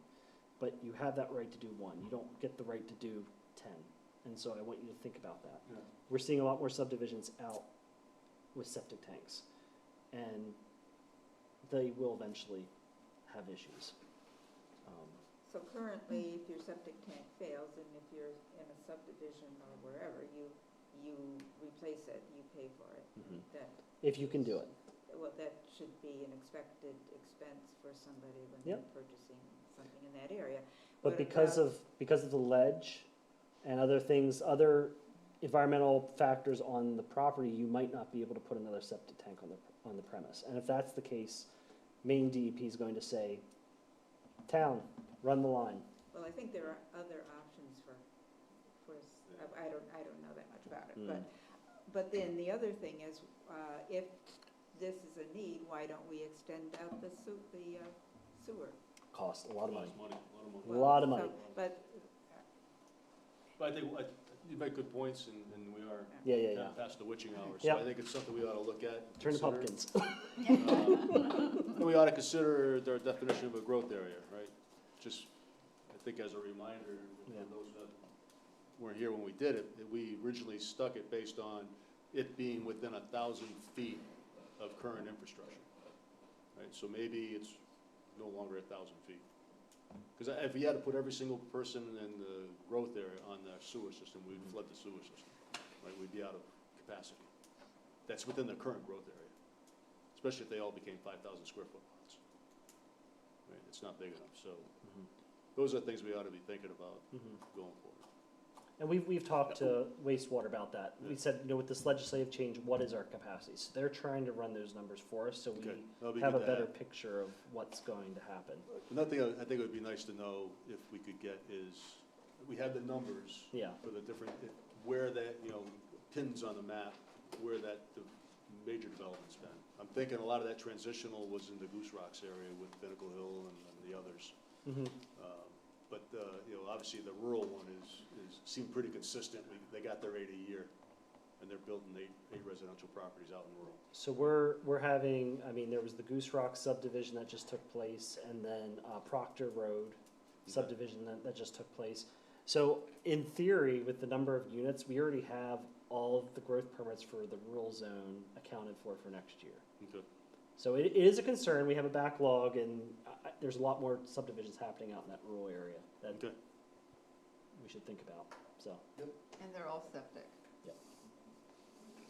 But you have that right to do one. You don't get the right to do 10. And so I want you to think about that. Yeah. We're seeing a lot more subdivisions out with septic tanks, and they will eventually have issues. So currently, if your septic tank fails, and if you're in a subdivision or wherever, you replace it, you pay for it. Mhm. That, If you can do it. well, that should be an expected expense for somebody when Yep. they're purchasing something in that area. But What because about- of the ledge and other things, other environmental factors on the property, you might not be able to put another septic tank on the premise. And if that's the case, Maine DEP is going to say, town, run the line. Well, I think there are other options I don't know that much about it, Mm. but then the other thing is, if this is a need, why don't we extend out the sewer? Cost a lot of money. A lot of money. A lot of Well, money. so- But, But I think, you make good points, and we are Yeah. kind of past the witching hour, so Yep. I think it's something we ought to look at. Turn to consider. pumpkins. And we ought to consider their definition of a growth area, right? Just, I think as a reminder, Yeah. for those that weren't here when we did it, that we originally stuck it based on it being within 1,000 feet of current infrastructure. Right, so maybe it's no longer 1,000 feet. Because if we had to put every single person in the growth area on the sewer system, we'd flood the sewer system, right? We'd be out of capacity. That's within the current growth area, especially if they all became 5,000 square foot lots. Right, it's not big enough, so those are things we ought to be thinking about going forward. And we've talked to wastewater about that. We said, with this legislative change, what is our capacity? So they're trying to run those numbers for us, so Okay, that'll we be have a good to better have. picture of what's going to happen. Another thing I think it would be nice to know if we could get is, we have the numbers Yeah. for the different, where that, pins on the map, where that the major development's been. I'm thinking a lot of that transitional was in the Goose Rocks area with Pinnacle Hill and the others. But, obviously the rural one seemed pretty consistent. They got their 8 a year, and they're building eight residential properties out in rural. So we're having, there was the Goose Rock subdivision that just took place, and then Proctor Road subdivision that just took place. So in theory, with the number of units, we already have all of the growth permits for the rural zone accounted for next year. Okay. So it is a concern. We have a backlog, and there's a lot more subdivisions happening out in that rural area that Okay. we should think about, so. And they're all septic.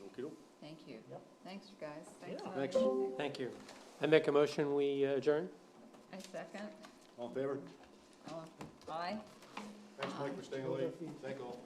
Okey-doke. Thank you. Yep. Thanks, guys. Thanks. Yeah. Thanks. Melanie. Thank you. I make a motion, we adjourn? I second. All in favor? Aye. Thanks, Mike, for staying late. Thank all.